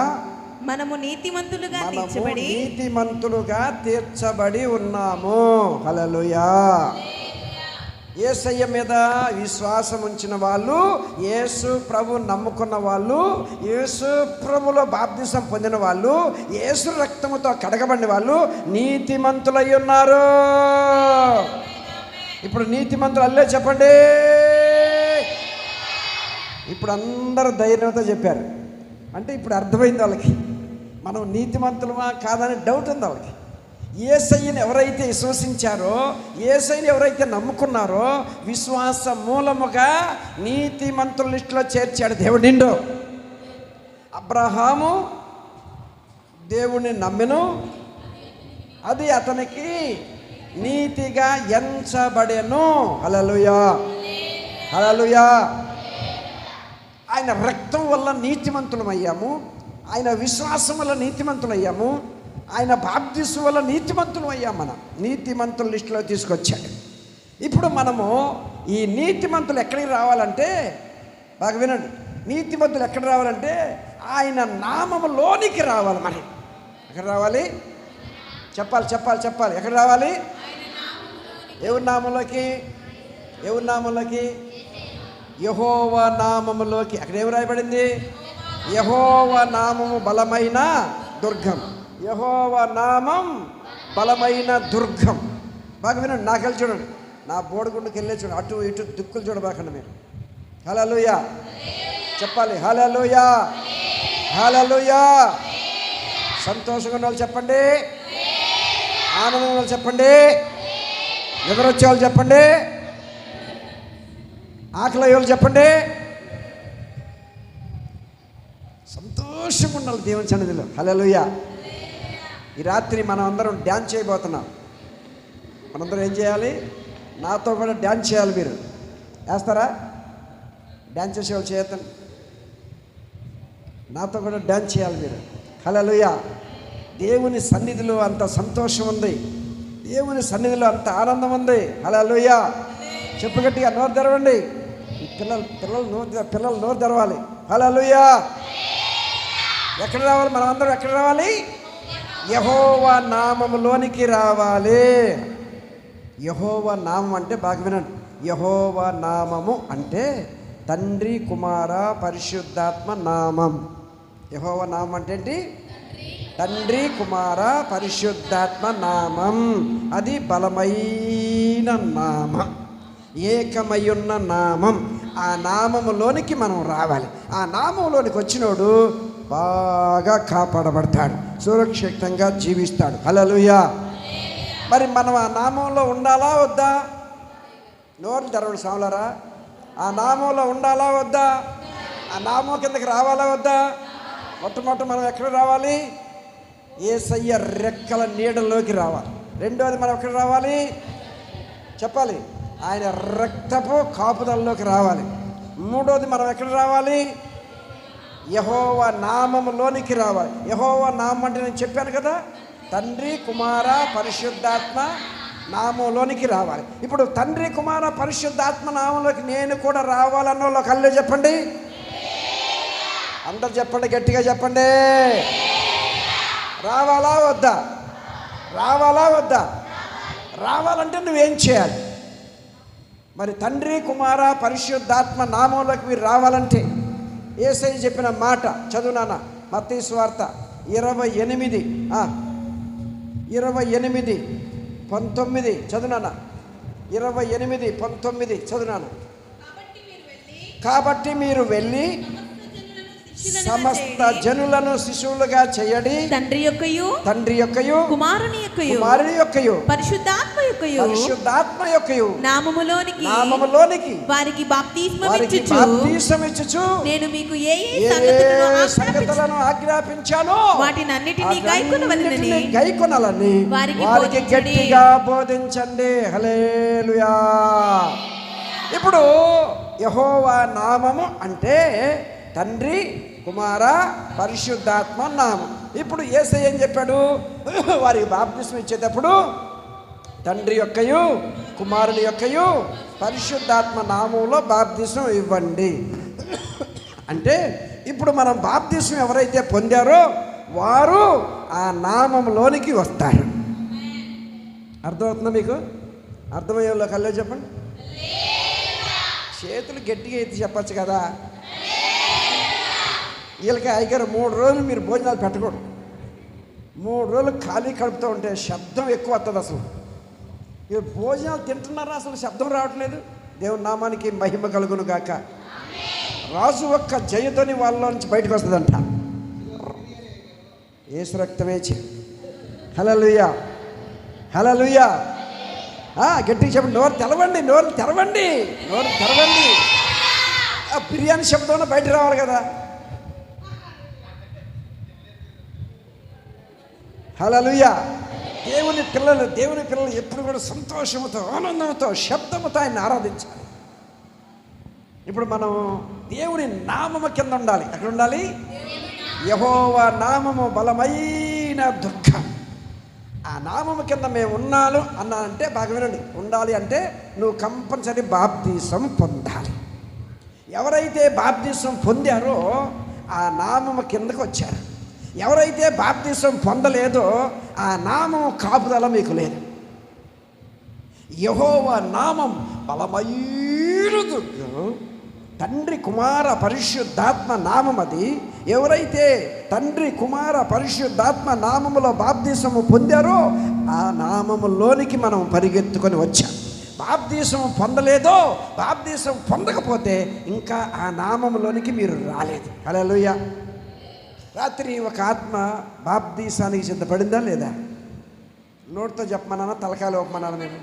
మనము నీతిమంతులుగా తీర్చబడి ఉన్నాము. హల్లెలూయా. యేసయ్య మీద విశ్వాసం ఉంచిన వాళ్ళు, యేసు ప్రభు నమ్ముకున్న వాళ్ళు, యేసు ప్రభులో బాప్తిసం పొందిన వాళ్ళు, యేసు రక్తముతో కడగబడిన వాళ్ళు నీతిమంతులై ఉన్నారు. ఇప్పుడు నీతిమంతులు అల్లే చెప్పండి. ఇప్పుడు అందరూ ధైర్యంతో చెప్పారు. అంటే ఇప్పుడు అర్థమైంది వాళ్ళకి, మనం నీతిమంతులమా కాదని డౌట్ ఉంది వాళ్ళకి. యేసయ్యని ఎవరైతే విశ్వసించారో, యేసయ్యని ఎవరైతే నమ్ముకున్నారో, విశ్వాస మూలముగా నీతిమంతుల లిస్టులో చేర్చాడు దేవుడు నిండు. అబ్రహాము దేవుణ్ణి నమ్మెను, అది అతనికి నీతిగా ఎంచబడెను. హల్లెలూయా, హల్లెలూయా. ఆయన రక్తం వల్ల నీతిమంతులమయ్యాము, ఆయన విశ్వాసం వల్ల నీతిమంతులయ్యాము. ఆయన బాప్తిస్మం వల్ల నీతిమంతులు అయ్యాం. మనం నీతిమంతుల లిస్టులో తీసుకొచ్చాడు. ఇప్పుడు మనము ఈ నీతిమంతులు ఎక్కడికి రావాలంటే, బాగా వినండి, నీతిమంతులు ఎక్కడ రావాలంటే ఆయన నామములోనికి రావాలి. మరి ఎక్కడ రావాలి? చెప్పాలి చెప్పాలి చెప్పాలి. ఎక్కడ రావాలి? ఎవరి నామంలోకి? ఎవరి నామంలోకి? యెహోవా నామములోకి. అక్కడ ఏమి రాయబడింది? యెహోవా నామము బలమైన దుర్గం. యెహోవా నామం బలమైన దుర్గం. బాగా వినండి, నాకెళ్ళి చూడండి, నా బోడిగుండుకి వెళ్ళే చూడండి, అటు ఇటు దిక్కులు చూడబాకండి మీరు. హల్లెలూయా చెప్పాలి. హల్లెలూయా హల్లెలూయా. సంతోషంగా ఉన్న వాళ్ళు చెప్పండి, ఆనందంగా ఉన్న వాళ్ళు చెప్పండి, నిద్రొచ్చే వాళ్ళు చెప్పండి, ఆకలి వాళ్ళు చెప్పండి. సంతోషంగా ఉండాలి దేవుని సన్నిధిలో. హల్లెలూయా. ఈ రాత్రి మనం అందరం డ్యాన్స్ చేయబోతున్నాం. మనందరం ఏం చేయాలి? నాతో కూడా డ్యాన్స్ చేయాలి. మీరు వేస్తారా? డ్యాన్స్ చేసేవాళ్ళు చేయొద్దండి, నాతో కూడా డ్యాన్స్ చేయాలి మీరు. హల్లెలూయా. దేవుని సన్నిధిలో అంత సంతోషం ఉంది, దేవుని సన్నిధిలో అంత ఆనందం ఉంది. హల్లెలూయా. చెప్పు గట్టిగా, నోరు తెరవండి. పిల్లలు నోరు తెరవాలి. హల్లెలూయా. ఎక్కడ రావాలి? మనం అందరం ఎక్కడ రావాలి? యెహోవా నామములోనికి రావాలి. యెహోవా నామం అంటే బాగా వినండి, యెహోవా నామము అంటే తండ్రి కుమార పరిశుద్ధాత్మ నామం. యెహోవా నామం అంటే ఏంటి? తండ్రి కుమార పరిశుద్ధాత్మ నామం. అది బలమైన నామం, ఏకమయ్యున్న నామం. ఆ నామములోనికి మనం రావాలి. ఆ నామంలోనికి వచ్చినోడు బాగా కాపాడబడతాడు, సురక్షితంగా జీవిస్తాడు. హల్లెలూయా. మరి మనం ఆ నామంలో ఉండాలా వద్దా? నోరు తెరవండి సాములారా. ఆ నామంలో ఉండాలా వద్దా? ఆ నామం కిందకి రావాలా వద్దా? మొట్టమొదటి మనం ఎక్కడ రావాలి? యేసయ్య రెక్కల నీడలోకి రావాలి. రెండోది మనం ఎక్కడ రావాలి? చెప్పాలి, ఆయన రక్తపు కాపుదల్లోకి రావాలి. మూడోది మనం ఎక్కడ రావాలి? యెహోవా నామములోనికి రావాలి. యెహోవా నామం అంటే నేను చెప్పాను కదా, తండ్రి కుమార పరిశుద్ధాత్మ నామంలోనికి రావాలి. ఇప్పుడు తండ్రి కుమార పరిశుద్ధాత్మ నామంలోకి నేను కూడా రావాలన్న వాళ్ళు కళ్ళు చెప్పండి. అందరు చెప్పండి, గట్టిగా చెప్పండి. రావాలా వద్దా? రావాలా వద్దా? రావాలంటే నువ్వేం చేయాలి? మరి తండ్రి కుమార పరిశుద్ధాత్మ నామంలోకి మీరు రావాలంటే యేసయ్య చెప్పిన మాట చదువు నాన్న. మత్తయి సువార్త 28:19 చదువు నాన్న. 28:19 చదువు నాన్న. కాబట్టి మీరు వెళ్ళి సమస్త జనులను శిశువులుగా చేయడి, తండ్రి యొక్కయు కుమారుని యొక్కయు పరిశుద్ధాత్మ యొక్కయు నామములోనికి వారికి బాప్తిస్మమిచ్చుచు నేను మీకు ఏ సంగతులను ఆజ్ఞాపించానో వాటినన్నిటినీ గైకొనాలని వారికి గట్టిగా బోధించండి. హల్లెలూయా. ఇప్పుడు యెహోవా నామము అంటే తండ్రి కుమార పరిశుద్ధాత్మ నామం. ఇప్పుడు యేసయ్య ఏం చెప్పాడు? వారికి బాప్తిస్మం ఇచ్చేటప్పుడు తండ్రి యొక్కయు కుమారుని యొక్కయు పరిశుద్ధాత్మ నామంలో బాప్తిస్మం ఇవ్వండి అంటే, ఇప్పుడు మనం బాప్తిస్మం ఎవరైతే పొందారో వారు ఆ నామంలోనికి వస్తారు. అర్థమవుతుందా మీకు? అర్థమయ్యేలో కల్లో చెప్పండి. చేతులు గట్టిగా ఎత్తి చెప్పచ్చు కదా. వీళ్ళకి అయ్యగారు 3 రోజులు మీరు భోజనాలు పెట్టకూడదు. 3 రోజులు ఖాళీ కడుపుతూ ఉంటే శబ్దం ఎక్కువ వస్తుంది. అసలు మీరు భోజనాలు తింటున్నారా? అసలు శబ్దం రావట్లేదు. దేవుని నామానికి మహిమ కలుగును గాక. రాజు ఒక్క జయతోని వాళ్ళ నుంచి బయటకు వస్తుందంట. యేసు రక్తమే చే. హల్లెలూయా హల్లెలూయా. గట్టిగా చెప్పండి. నోరు తెరవండి, నోరు తెరవండి, నోరు తెరవండి. ఆ బిర్యానీ శబ్దంలో బయట రావాలి కదా. హల్లెలూయా. దేవుని పిల్లలు ఎప్పుడు కూడా సంతోషంతో ఆనందంతో శబ్దముతో ఆయన ఆరాధించాలి. ఇప్పుడు మనం దేవుని నామము కింద ఉండాలి. ఎక్కడ ఉండాలి? యెహోవా నామము బలమైన దుర్గం. ఆ నామము కింద మేము ఉన్నాను అన్నానంటే బాగా వినండి, ఉండాలి అంటే నువ్వు కంపల్సరీ బాప్తీసం పొందాలి. ఎవరైతే బాప్తీసం పొందారో ఆ నామము కిందకు వచ్చారు. ఎవరైతే బాప్తీసం పొందలేదో ఆ నామము కాపుదల మీకు లేదు. యెహోవా నామం బలమైన దుర్గం, తండ్రి కుమార పరిశుద్ధాత్మ నామం అది. ఎవరైతే తండ్రి కుమార పరిశుద్ధాత్మ నామములో బాప్తీసము పొందారో ఆ నామములోనికి మనం పరిగెత్తుకొని వచ్చాం. బాప్తీసం పొందలేదో, బాప్తీసం పొందకపోతే ఇంకా ఆ నామములోనికి మీరు రాలేదు. హల్లెలూయా. రాత్రి ఒక ఆత్మ బాప్తీసానికి సిద్ధపడిందా లేదా? నోటితో చెప్పమన్నానా, తలకాయ లోపమన్నానా? నేను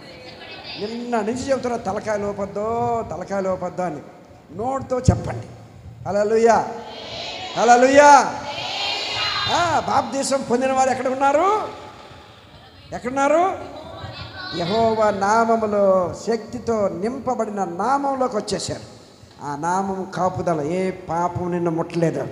నిన్న నుంచి చెబుతున్నా, తలకాయ లోపద్దో అని. నోటితో చెప్పండి. హల్లెలూయా, హల్లెలూయా. బాప్తీసం పొందిన వారు ఎక్కడున్నారు? యెహోవా నామములో శక్తితో నింపబడిన నామంలోకి వచ్చేసారు. ఆ నామం కాపుదల. ఏ పాపం నిన్ను ముట్టలేదు.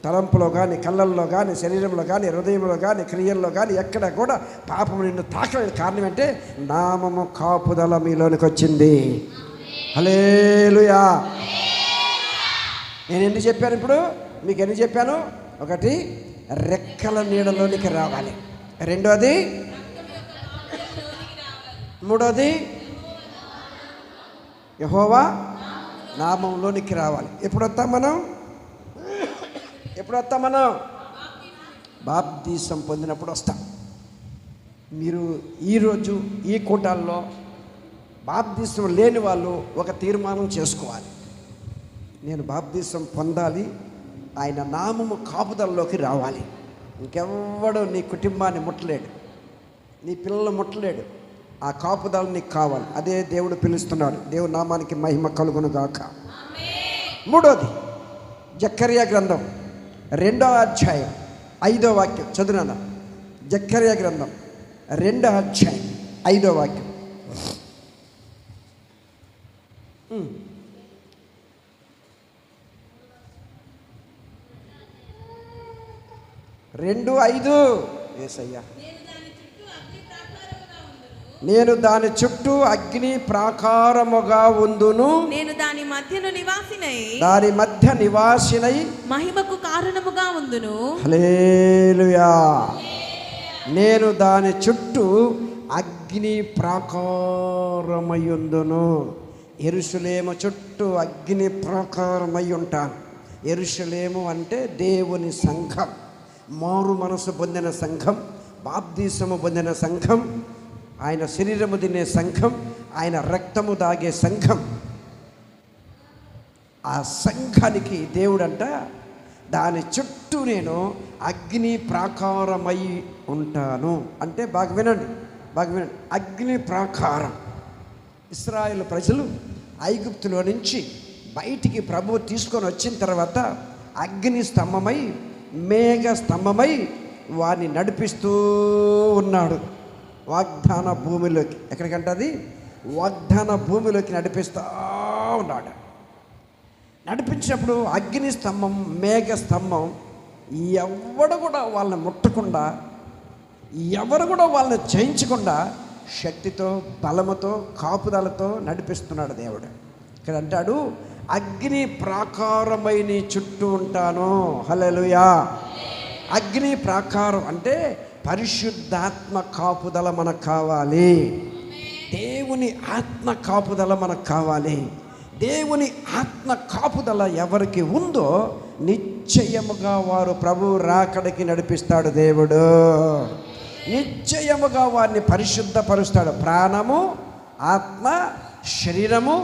తలంపులో కానీ, కళ్ళల్లో కానీ, శరీరంలో కానీ, హృదయంలో కానీ, క్రియల్లో కానీ ఎక్కడ కూడా పాపం నిన్ను తాకలేదు. కారణం అంటే నామము కాపుదల మీలోనికి వచ్చింది. హల్లెలూయా. నేను ఎన్ని చెప్పాను ఇప్పుడు? మీకు ఎన్ని చెప్పాను? ఒకటి, రెక్కల నీడలోనికి రావాలి. రెండోది, మూడోది, యెహోవా నామంలోనికి రావాలి. ఎప్పుడు వస్తాం మనం? బాప్తీసం పొందినప్పుడు వస్తాం. మీరు ఈరోజు ఈ కూటాల్లో బాప్తీసం లేని వాళ్ళు ఒక తీర్మానం చేసుకోవాలి. నేను బాప్తీసం పొందాలి, ఆయన నామము కాపుదలలోకి రావాలి. ఇంకెవ్వడు నీ కుటుంబాన్ని ముట్టలేడు, నీ పిల్లలు ముట్టలేడు. ఆ కాపుదల నీకు కావాలి. అదే దేవుడు పిలుస్తున్నాడు. దేవుడి నామానికి మహిమ కలుగును గాక. మూడోది, జకర్యా గ్రంథం 2వ అధ్యాయం 5వ వాక్యం చదువునా. జకర్యా గ్రంథం 2వ అధ్యాయం 5వ వాక్యం. 2:5. యేసయ్యా, నేను దాని చుట్టూ అగ్ని ప్రాకారముగా ఉందును, నేను దాని మధ్య నివాసినై మహిమకు కారణముగా ఉందును. హల్లెలూయా. నేను దాని చుట్టూ అగ్ని ప్రాకారమయ్యుందును. యెరూషలేము చుట్టూ అగ్ని ప్రాకారమై ఉంటాను. యెరూషలేము అంటే దేవుని సంఘం, మారు మనసు పొందిన సంఘం, బాప్తీసము పొందిన సంఘం, ఆయన శరీరము తినే సంఘం, ఆయన రక్తము దాగే సంఘం. ఆ సంఘానికి దేవుడంట దాని చుట్టూ నేను అగ్ని ప్రాకారమై ఉంటాను అంటే బాగా వినండి. అగ్ని ప్రాకారం. ఇశ్రాయేలు ప్రజలు ఐగుప్తులో నుంచి బయటికి ప్రభువు తీసుకొని వచ్చిన తర్వాత అగ్ని స్తంభమై, మేఘ స్తంభమై వారిని నడిపిస్తూ ఉన్నాడు వాగ్దాన భూమిలోకి. ఎక్కడికంటే అది వాగ్దాన భూమిలోకి నడిపిస్తూ ఉన్నాడు. నడిపించినప్పుడు అగ్ని స్తంభం, మేఘ స్తంభం ఎవడు కూడా వాళ్ళని ముట్టకుండా, ఎవరు కూడా వాళ్ళని జయించకుండా శక్తితో, బలముతో, కాపుదలతో నడిపిస్తున్నాడు దేవుడు. ఇక్కడ అంటాడు, అగ్ని ప్రాకారమై నీ చుట్టూ ఉంటాను. హల్లెలూయా. అగ్ని ప్రాకారం అంటే పరిశుద్ధాత్మ కాపుదల మనకు కావాలి. దేవుని ఆత్మ కాపుదల మనకు కావాలి. దేవుని ఆత్మ కాపుదల ఎవరికి ఉందో నిశ్చయముగా వారు ప్రభు రాకడికి నడిపిస్తాడు దేవుడు. నిశ్చయముగా వారిని పరిశుద్ధపరుస్తాడు. ప్రాణము, ఆత్మ, శరీరము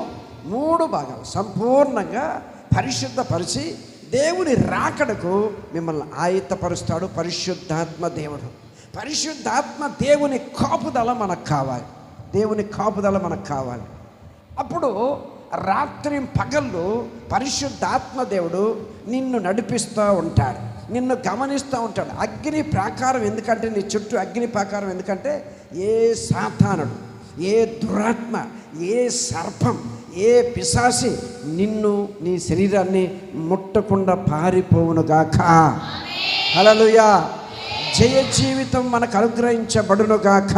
3 భాగాలు సంపూర్ణంగా పరిశుద్ధపరిచి దేవుని రాకడకు మిమ్మల్ని ఆయత్తపరుస్తాడు పరిశుద్ధాత్మ దేవుడు. పరిశుద్ధాత్మ దేవుని కాపుదల మనకు కావాలి. దేవుని కాపుదల మనకు కావాలి. అప్పుడు రాత్రి పగళ్ళు పరిశుద్ధాత్మ దేవుడు నిన్ను నడిపిస్తూ ఉంటాడు, నిన్ను గమనిస్తూ ఉంటాడు. అగ్ని ప్రాకారం ఎందుకంటే, నీ చుట్టూ అగ్ని ప్రాకారం ఎందుకంటే ఏ సాతానుడు, ఏ దురాత్మ, ఏ సర్పం, ఏ పిశాచి నిన్ను, నీ శరీరాన్ని ముట్టకుండా పారిపోవునుగాక. హల్లెలూయా. జయ జీవితం మనకు అనుగ్రహించబడును గాక.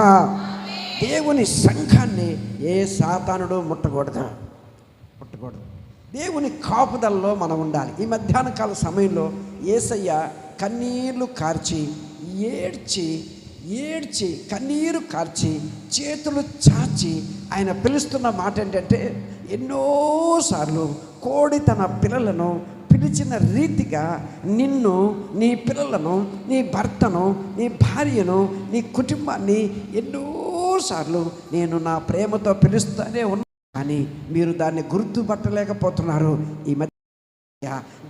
దేవుని సంఘాన్ని ఏ సాతానుడు ముట్టకూడదు. దేవుని కాపుదలలో మనం ఉండాలి. ఈ మధ్యాహ్న కాల సమయంలో యేసయ్య కన్నీళ్లు కార్చి ఏడ్చి కన్నీరు కార్చి చేతులు చాచి ఆయన పిలుస్తున్న మాట ఏంటంటే, ఎన్నోసార్లు కోడి తన పిల్లలను పిలిచిన రీతిగా నిన్ను, నీ పిల్లలను, నీ భర్తను, నీ భార్యను, నీ కుటుంబాన్ని ఎన్నోసార్లు నేను నా ప్రేమతో పిలుస్తూనే ఉన్నా, కానీ మీరు దాన్ని గుర్తుపట్టలేకపోతున్నారు. ఈ మధ్య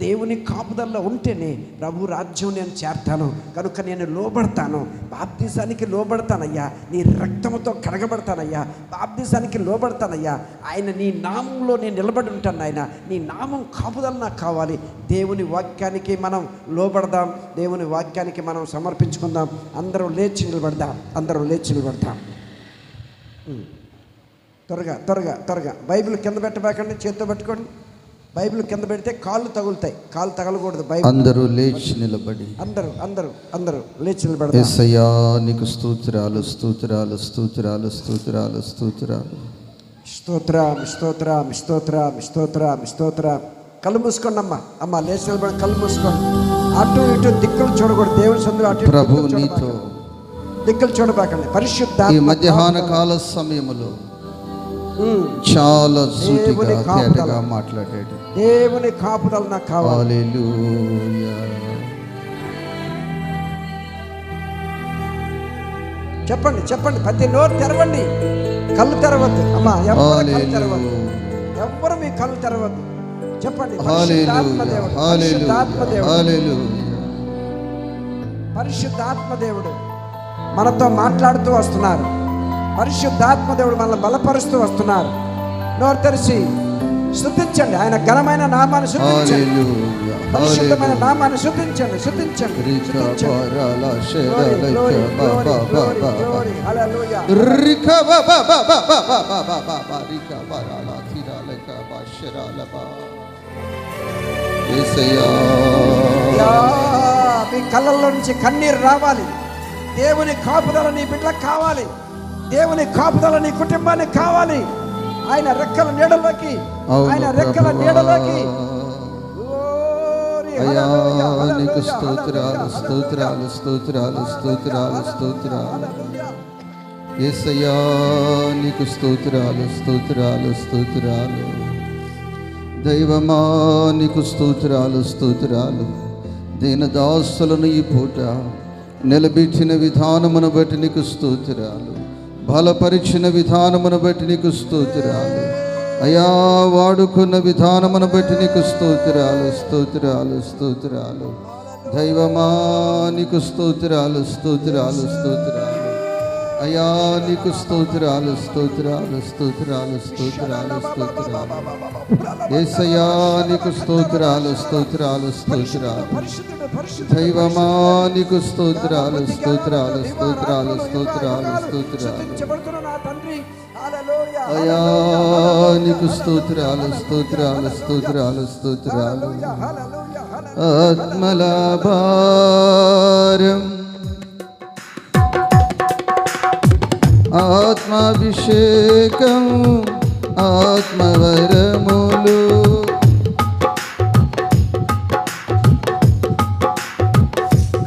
దేవుని కాపుదల్లో ఉంటేనే ప్రభు రాజ్యం నేను చేరతాను, కనుక నేను లోబడతాను, బాప్తిసానికి లోబడతానయ్యా, నీ రక్తంతో కడగబడతానయ్యా, బాప్తిసానికి లోబడతానయ్యా, ఆయన నీ నామంలో నేను నిలబడి ఉంటాను, ఆయన నీ నామం కాపుదల నాకు కావాలి. దేవుని వాక్యానికి మనం లోబడదాం, దేవుని వాక్యానికి మనం సమర్పించుకుందాం. అందరూ లేచి నిలబడదాం. త్వరగా బైబిల్ కింద పెట్టబాకండి, చేత్తో పట్టుకోండి. బైబిల్ కింద పెడితే కాళ్ళు తగులుతాయి, కాళ్ళు తగలకూడదు. బైబిల్ అందరూ లేచి నిలబడి అందరూ లేచి నిలబడి. యేసయ్యా నీకు స్తోత్రాలు. స్తోత్రం. కళ్ళు మూసుకోండి అమ్మ లేచి నిలబడి కళ్ళు మూసుకోండి. అటు ఇటు దిక్కులు చూడకూడదు. దేవుని సందులో అటు ప్రభు నీతో దిక్కులు చూడబాకండి. పరిశుద్ధ ఈ మధ్యాహ్న కాల సమయంలో చాలా సూటిగా మాట్లాడాడు. దేవుని కాపుదల నాకు కావాలి. చెప్పండి ప్రతి నోరు తెరవండి, కళ్ళు తెరవద్దు. అమ్మా ఎవ్వరు మీ కళ్ళు తెరవద్దు. చెప్పండి పరిశుద్ధాత్మదేవుడు మనతో మాట్లాడుతూ వస్తున్నారు. పరిశుద్ధాత్మదేవుడు మనల్ని బలపరుస్తూ వస్తున్నారు. నోరు తెరిచి స్తుతించండి, ఆయన ఘనమైన నామాన్ని స్తుతించండి, పరిశుద్ధమైన నామాన్ని స్తుతించండి. మీ కళ్ళల్లో నుంచి కన్నీరు రావాలి. దేవుని కాపుదల నీ బిడ్డలకు కావాలి. దేవుని కాపుదల నీ కుటుంబానికి కావాలి. ఆయన రెక్కల నీడలోకి యేసయ్యా నీకు స్తోత్రాలు. దైవమా నీకు స్తోత్రాలు. దీనదాసులను ఈ పూట నిలబెట్టిన విధానమును బట్టి నీకు స్తోత్రాలు. బలపరిచిన విధానమును బట్టి నీకు స్తోత్రాలు. అయా వాడుకున్న విధానమును బట్టి నీకు స్తోత్రాలు. దైవమా నీకు స్తోత్రాలు. అయా నీకు స్తోత్రాలు. యేసయ్యా నీకు స్తోత్రాలు. దైవమా నీకు స్తోత్రాలు. అయా నీకు స్తోత్రాలు. ఆత్మల భారం, ఆత్మాభిషేకం, ఆత్మవరములు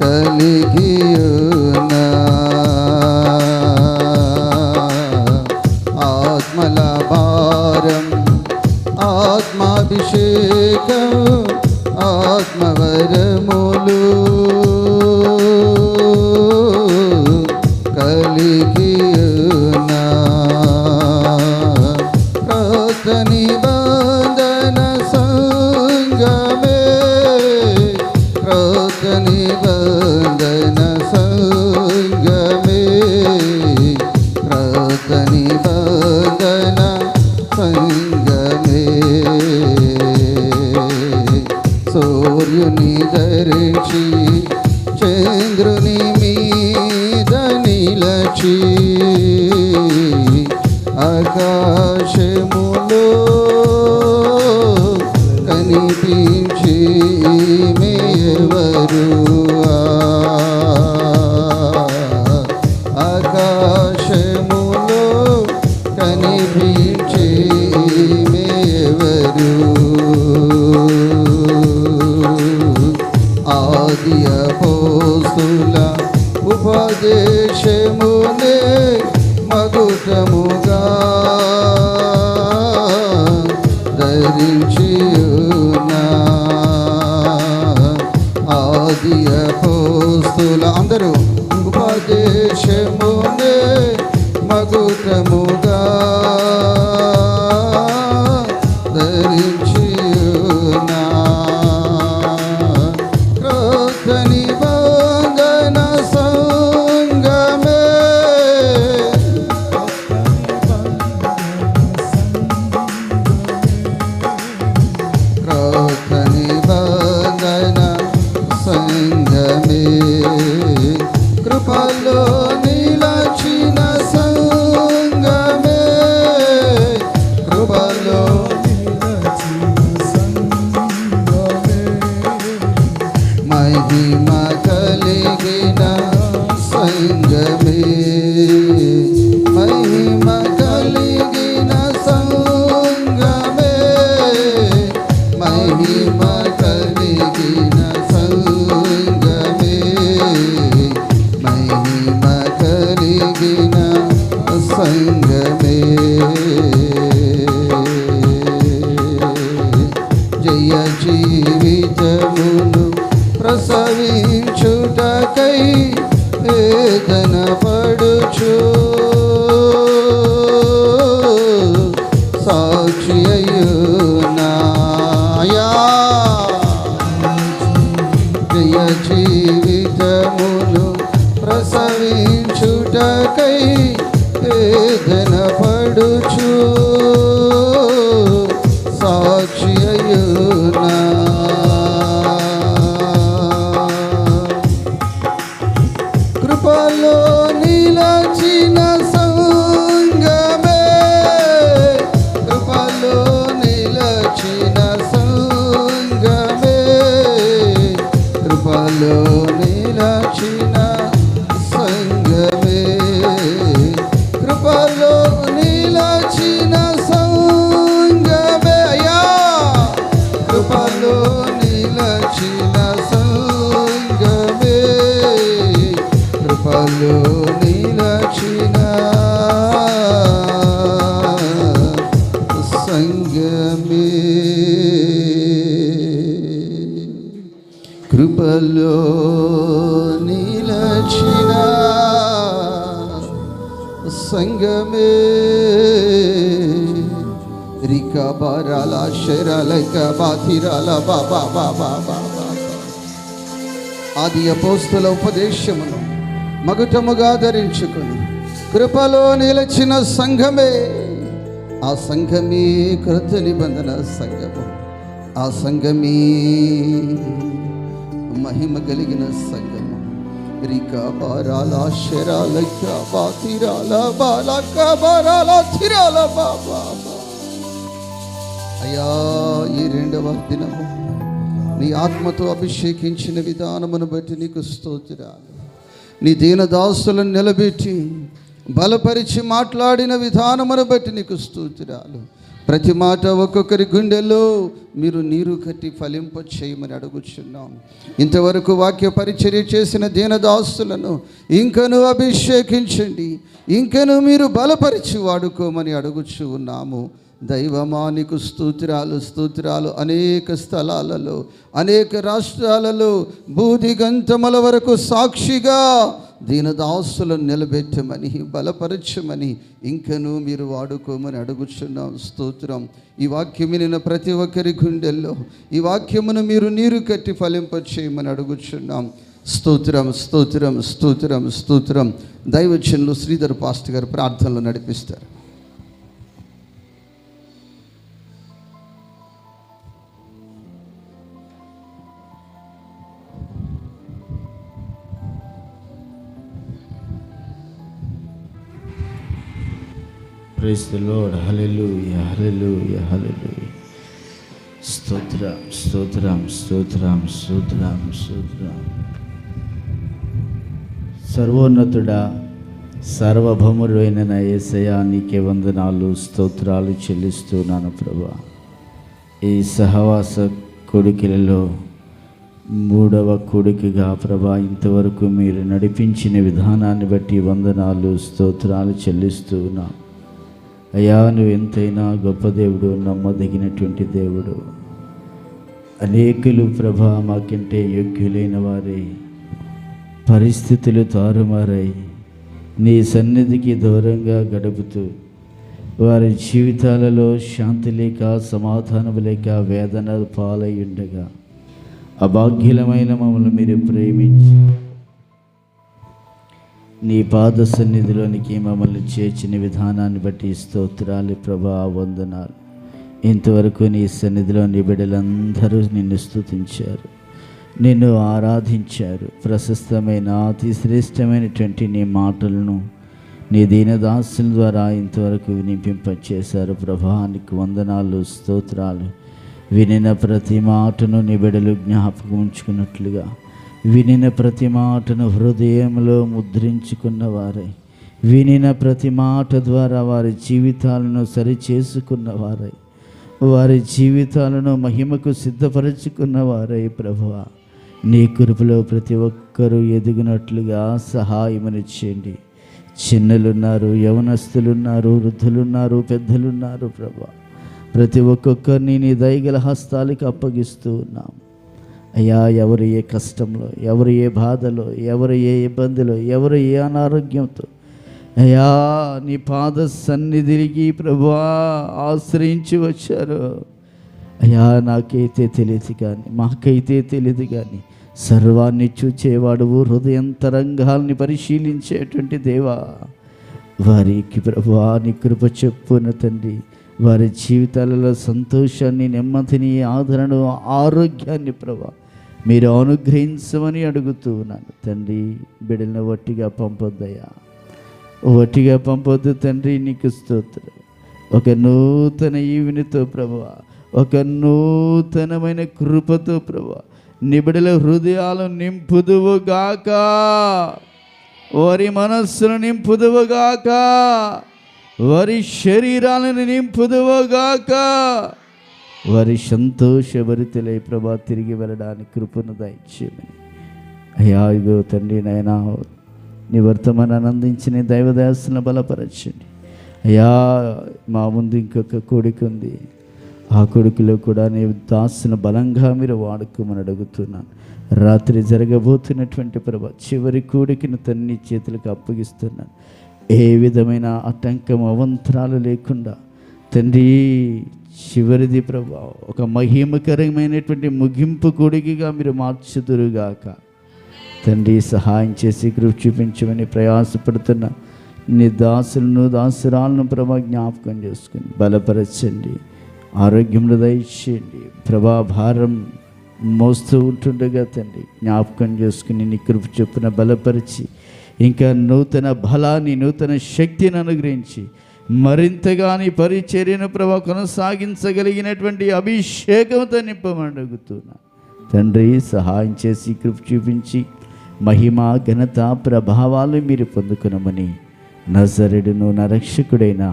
కలిగియున్న ఆత్మల భారం, ఆత్మాభిషేకం, ఆత్మవరములు కలిగియున్న క్రొత్త నిబంధన సంగమే, క్రొత్త నిబంధన సంగమే, క్రొత్త నిబంధన సంగమే. సూర్యుని ధరించి చంద్రుని మీద నిలచి ఆకాశములో కనిపించి మేవరు ఆకాశములో కనిపించే మేవరు ఆది అపోస్తుల ఉపదేశమునే మగుటముగా ధరించియున్నా ఆది అపోస్తుల అందరూ ఉపదేశమునే మగుటముగా ధరించియున్నా క్రొత్త నిబంధన సంగమే క్రొత్త నిబంధన సంగమే కృపలో నిలచిన సంగమే కృపలో మహిమ కలిగిన సంగమే మహిమ కలిగిన సంగమే మహిమ కలిగిన సంగమే మహిమ కలిగిన సంగమే జయ జీవితమును ప్రసవించుటకై వేదన పడుచు సాక్షి అయ్యునాయా జయ జీవితమును ప్రసవించుటకై వేదన పడుచు సాక్షి అయ్యునా కృపలో నిలచిన సంగమే కృపలో నిలచిన సంగమే కృపలో నిలచిన సంగమే కృపలో నిలచిన సంగమే అయ్యా కృపలో నిలచిన సంగమే కృపలో నిలచిన సంగమే కృపలో నిలచిన సంగమే రికా బారాల శరాల బాధిరాల బాబా బాబా బాబా ఆది అపోస్తుల ఉపదేశమును మగుటముగా ధరించుకొని కృపలో నిలచిన సంఘమే ఆ సంఘమే కృత నిబంధన సంఘము ఆ సంఘమే మహిమ కలిగిన సంఘము రికా బారాల శరాల బాధిరాల బాలక బారాల థిరాల బాబా అయ్యా ఈ రెండవ దినము నీ ఆత్మతో అభిషేకించిన విధానమును బట్టి నీకు స్తోత్రాలు నీ దీనదాసులను నిలబెట్టి బలపరిచి మాట్లాడిన విధానమును బట్టి నీకు స్తోత్రాలు ప్రతి మాట ఒక్కొక్కరి గుండెల్లో మీరు నీరు కట్టి ఫలింప చేయమని అడుగుచున్నాం ఇంతవరకు వాక్య పరిచర్య చేసిన దీనదాసులను ఇంకను అభిషేకించండి ఇంకను మీరు బలపరిచి వాడుకోమని అడుగుచు ఉన్నాము దైవమా నీకు స్తోత్రాలు అనేక స్థలాలలో అనేక రాష్ట్రాలలో బూదిగంతముల వరకు సాక్షిగా దీనదాసులను నిలబెట్టమని బలపరచమని ఇంకనూ మీరు వాడుకోమని అడుగుచున్నాం స్తోత్రం ఈ వాక్యం వినిన ప్రతి ఒక్కరి గుండెల్లో ఈ వాక్యమును మీరు నీరు కట్టి ఫలింపచేయమని అడుగుచున్నాం స్తోత్రం దైవజనులు శ్రీధర్ పాస్టర్ గారు ప్రార్థనలు నడిపిస్తారు Praise the Lord. Hallelujah. Hallelujah. Hallelujah. స్తోత్రం. సర్వోన్నతుడా సర్వభౌముడైన నా యేసయ్యా, నీకే వందనాలు, స్తోత్రాలు చెల్లిస్తున్నాను ప్రభా. ఈ సహవాస కొడుకులలో 3వ కొడుకుగా ప్రభా ఇంతవరకు మీరు నడిపించిన విధానాన్ని బట్టి వందనాలు, స్తోత్రాలు చెల్లిస్తున్నా. అయ్యా, నువ్వు ఎంతైనా గొప్ప దేవుడు, నమ్మదగినటువంటి దేవుడు. అనేకులు ప్రభా మాకంటే యోగ్యులైన వారే పరిస్థితులు తారుమారై నీ సన్నిధికి దూరంగా గడుపుతూ వారి జీవితాలలో శాంతి లేక, సమాధానం లేక, వేదన పాలై ఉండగా అభాగ్యులమైన మమ్మల్ని మీరు ప్రేమించి నీ పాద సన్నిధిలోనికి మమ్మల్ని చేర్చిన విధానాన్ని బట్టి స్తోత్రాలు ప్రభా, వందనాలు. ఇంతవరకు నీ సన్నిధిలో నీ బిడ్డలందరూ నిన్ను స్తుతించారు, నిన్ను ఆరాధించారు. ప్రశస్తమైన అతి శ్రేష్టమైనటువంటి నీ మాటలను నీ దీనదాసుల ద్వారా ఇంతవరకు వినిపింపచేశారు ప్రభా. నీకు వందనాలు, స్తోత్రాలు. వినిన ప్రతి మాటను నీ బిడ్డలు జ్ఞాపకం ఉంచుకున్నట్లుగా, వినిన ప్రతి మాటను హృదయంలో ముద్రించుకున్న వారై, వినిన ప్రతి మాట ద్వారా వారి జీవితాలను సరిచేసుకున్న వారై, వారి జీవితాలను మహిమకు సిద్ధపరచుకున్న వారై ప్రభువా, నీ కృపలో ప్రతి ఒక్కరూ ఎదుగునట్లుగా సహాయమనిచ్చేయండి. చిన్నలున్నారు, యవనస్తులున్నారు, వృద్ధులున్నారు, పెద్దలున్నారు ప్రభువా. ప్రతి ఒక్కొక్కరిని నీ దయగల హస్తాలకు అప్పగిస్తూ ఉన్నాం అయ్యా. ఎవరు ఏ కష్టంలో, ఎవరు ఏ బాధలో, ఎవరు ఏ ఇబ్బందిలో, ఎవరు ఏ అనారోగ్యంతో అయ్యా నీ పాద సన్నిధికి ప్రభువా ఆశ్రయించి వచ్చారు అయ్యా. నాకైతే తెలియదు కానీ, మాకైతే తెలియదు కానీ, సర్వాన్ని చూచేవాడువు, హృదయంతరంగాల్ని పరిశీలించేటువంటి దేవా, వారికి ప్రభువా నీ కృప చెప్పున తండ్రి, వారి జీవితాలలో సంతోషాన్ని, నెమ్మదిని, ఆదరణను, ఆరోగ్యాన్ని ప్రభా మీరు అనుగ్రహించమని అడుగుతూ ఉన్నాను తండ్రి. బిడ్డలను వట్టిగా పంపొద్దయ్యా, వట్టిగా పంపొద్దు తండ్రి. నీకు స్తోత్రం. ఒక నూతన ఈవినితో ప్రభువా, ఒక నూతనమైన కృపతో ప్రభువా నీ బిడ్డల హృదయాలు నింపుదువుగాక, వారి మనస్సును నింపుదువుగాక, వారి శరీరాలను నింపుదువుగాక, వారి సంతోషభరితులై ప్రభా తిరిగి వెళ్ళడానికి కృపను దయచేయమని అయ్యా. ఇగో తండ్రి నాయనా, నీ వర్తమానాన్ని అందించిన దైవదాసులను బలపరచండి అయ్యా. మా ముందు ఇంకొక కొడుకు ఉంది, ఆ కొడుకులో కూడా నీ దాసును బలంగా మీరు వాడుకోమని అడుగుతున్నాను. రాత్రి జరగబోతున్నటువంటి ప్రభా చివరి కోడికను తన్ని చేతులకు అప్పగిస్తున్నాను. ఏ విధమైన ఆటంకం, అవంతరాలు లేకుండా తండ్రి చివరిది ప్రభా ఒక మహిమకరమైనటువంటి ముగింపు కొడుకుగా మీరు మార్చుదురుగాక తండ్రి. సహాయం చేసి కృప చూపించమని ప్రయాసపడుతున్న నీ దాసులను, దాసురాలను ప్రభా జ్ఞాపకం చేసుకుని బలపరచండి, ఆరోగ్యంలో దయచేయండి ప్రభా. భారం మోస్తూ ఉంటుండగా తండ్రి జ్ఞాపకం చేసుకుని నీ కృప చొప్పున బలపరిచి ఇంకా నూతన బలాన్ని, నూతన శక్తిని అనుగ్రహించి మరింతగా నీ పరిచర్యను ప్రభా కొనసాగించగలిగినటువంటి అభిషేకంతో నింపమని అడుగుతున్నా తండ్రి. సహాయం చేసి కృప చూపించి మహిమ, ఘనత, ప్రభావాలు మీరు పొందుకునమని నజరేయుడును నా రక్షకుడైన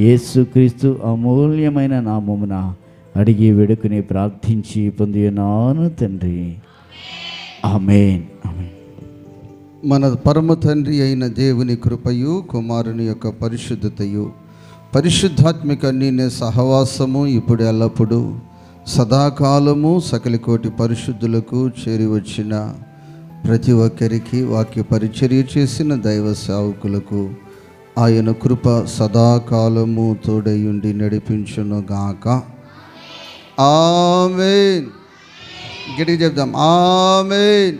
యేసుక్రీస్తు అమూల్యమైన నామమున అడిగి వేడుకుని ప్రార్థించి పొందియున్నాను తండ్రి. ఆమేన్, ఆమేన్. మన పరమ తండ్రి అయిన దేవుని కృపయు, కుమారుని యొక్క పరిశుద్ధతయు, పరిశుద్ధాత్మిక అన్యోన్య సహవాసము ఇప్పుడు ఎల్లప్పుడూ సదాకాలము సకల కోటి పరిశుద్ధులకు చేరి వచ్చిన ప్రతి ఒక్కరికి, వాక్య పరిచర్య చేసిన దైవ సేవకులకు ఆయన కృప సదాకాలము తోడయుండి నడిపించును గాక. ఆమేన్. గట్టిగా చెప్దాం, ఆమేన్.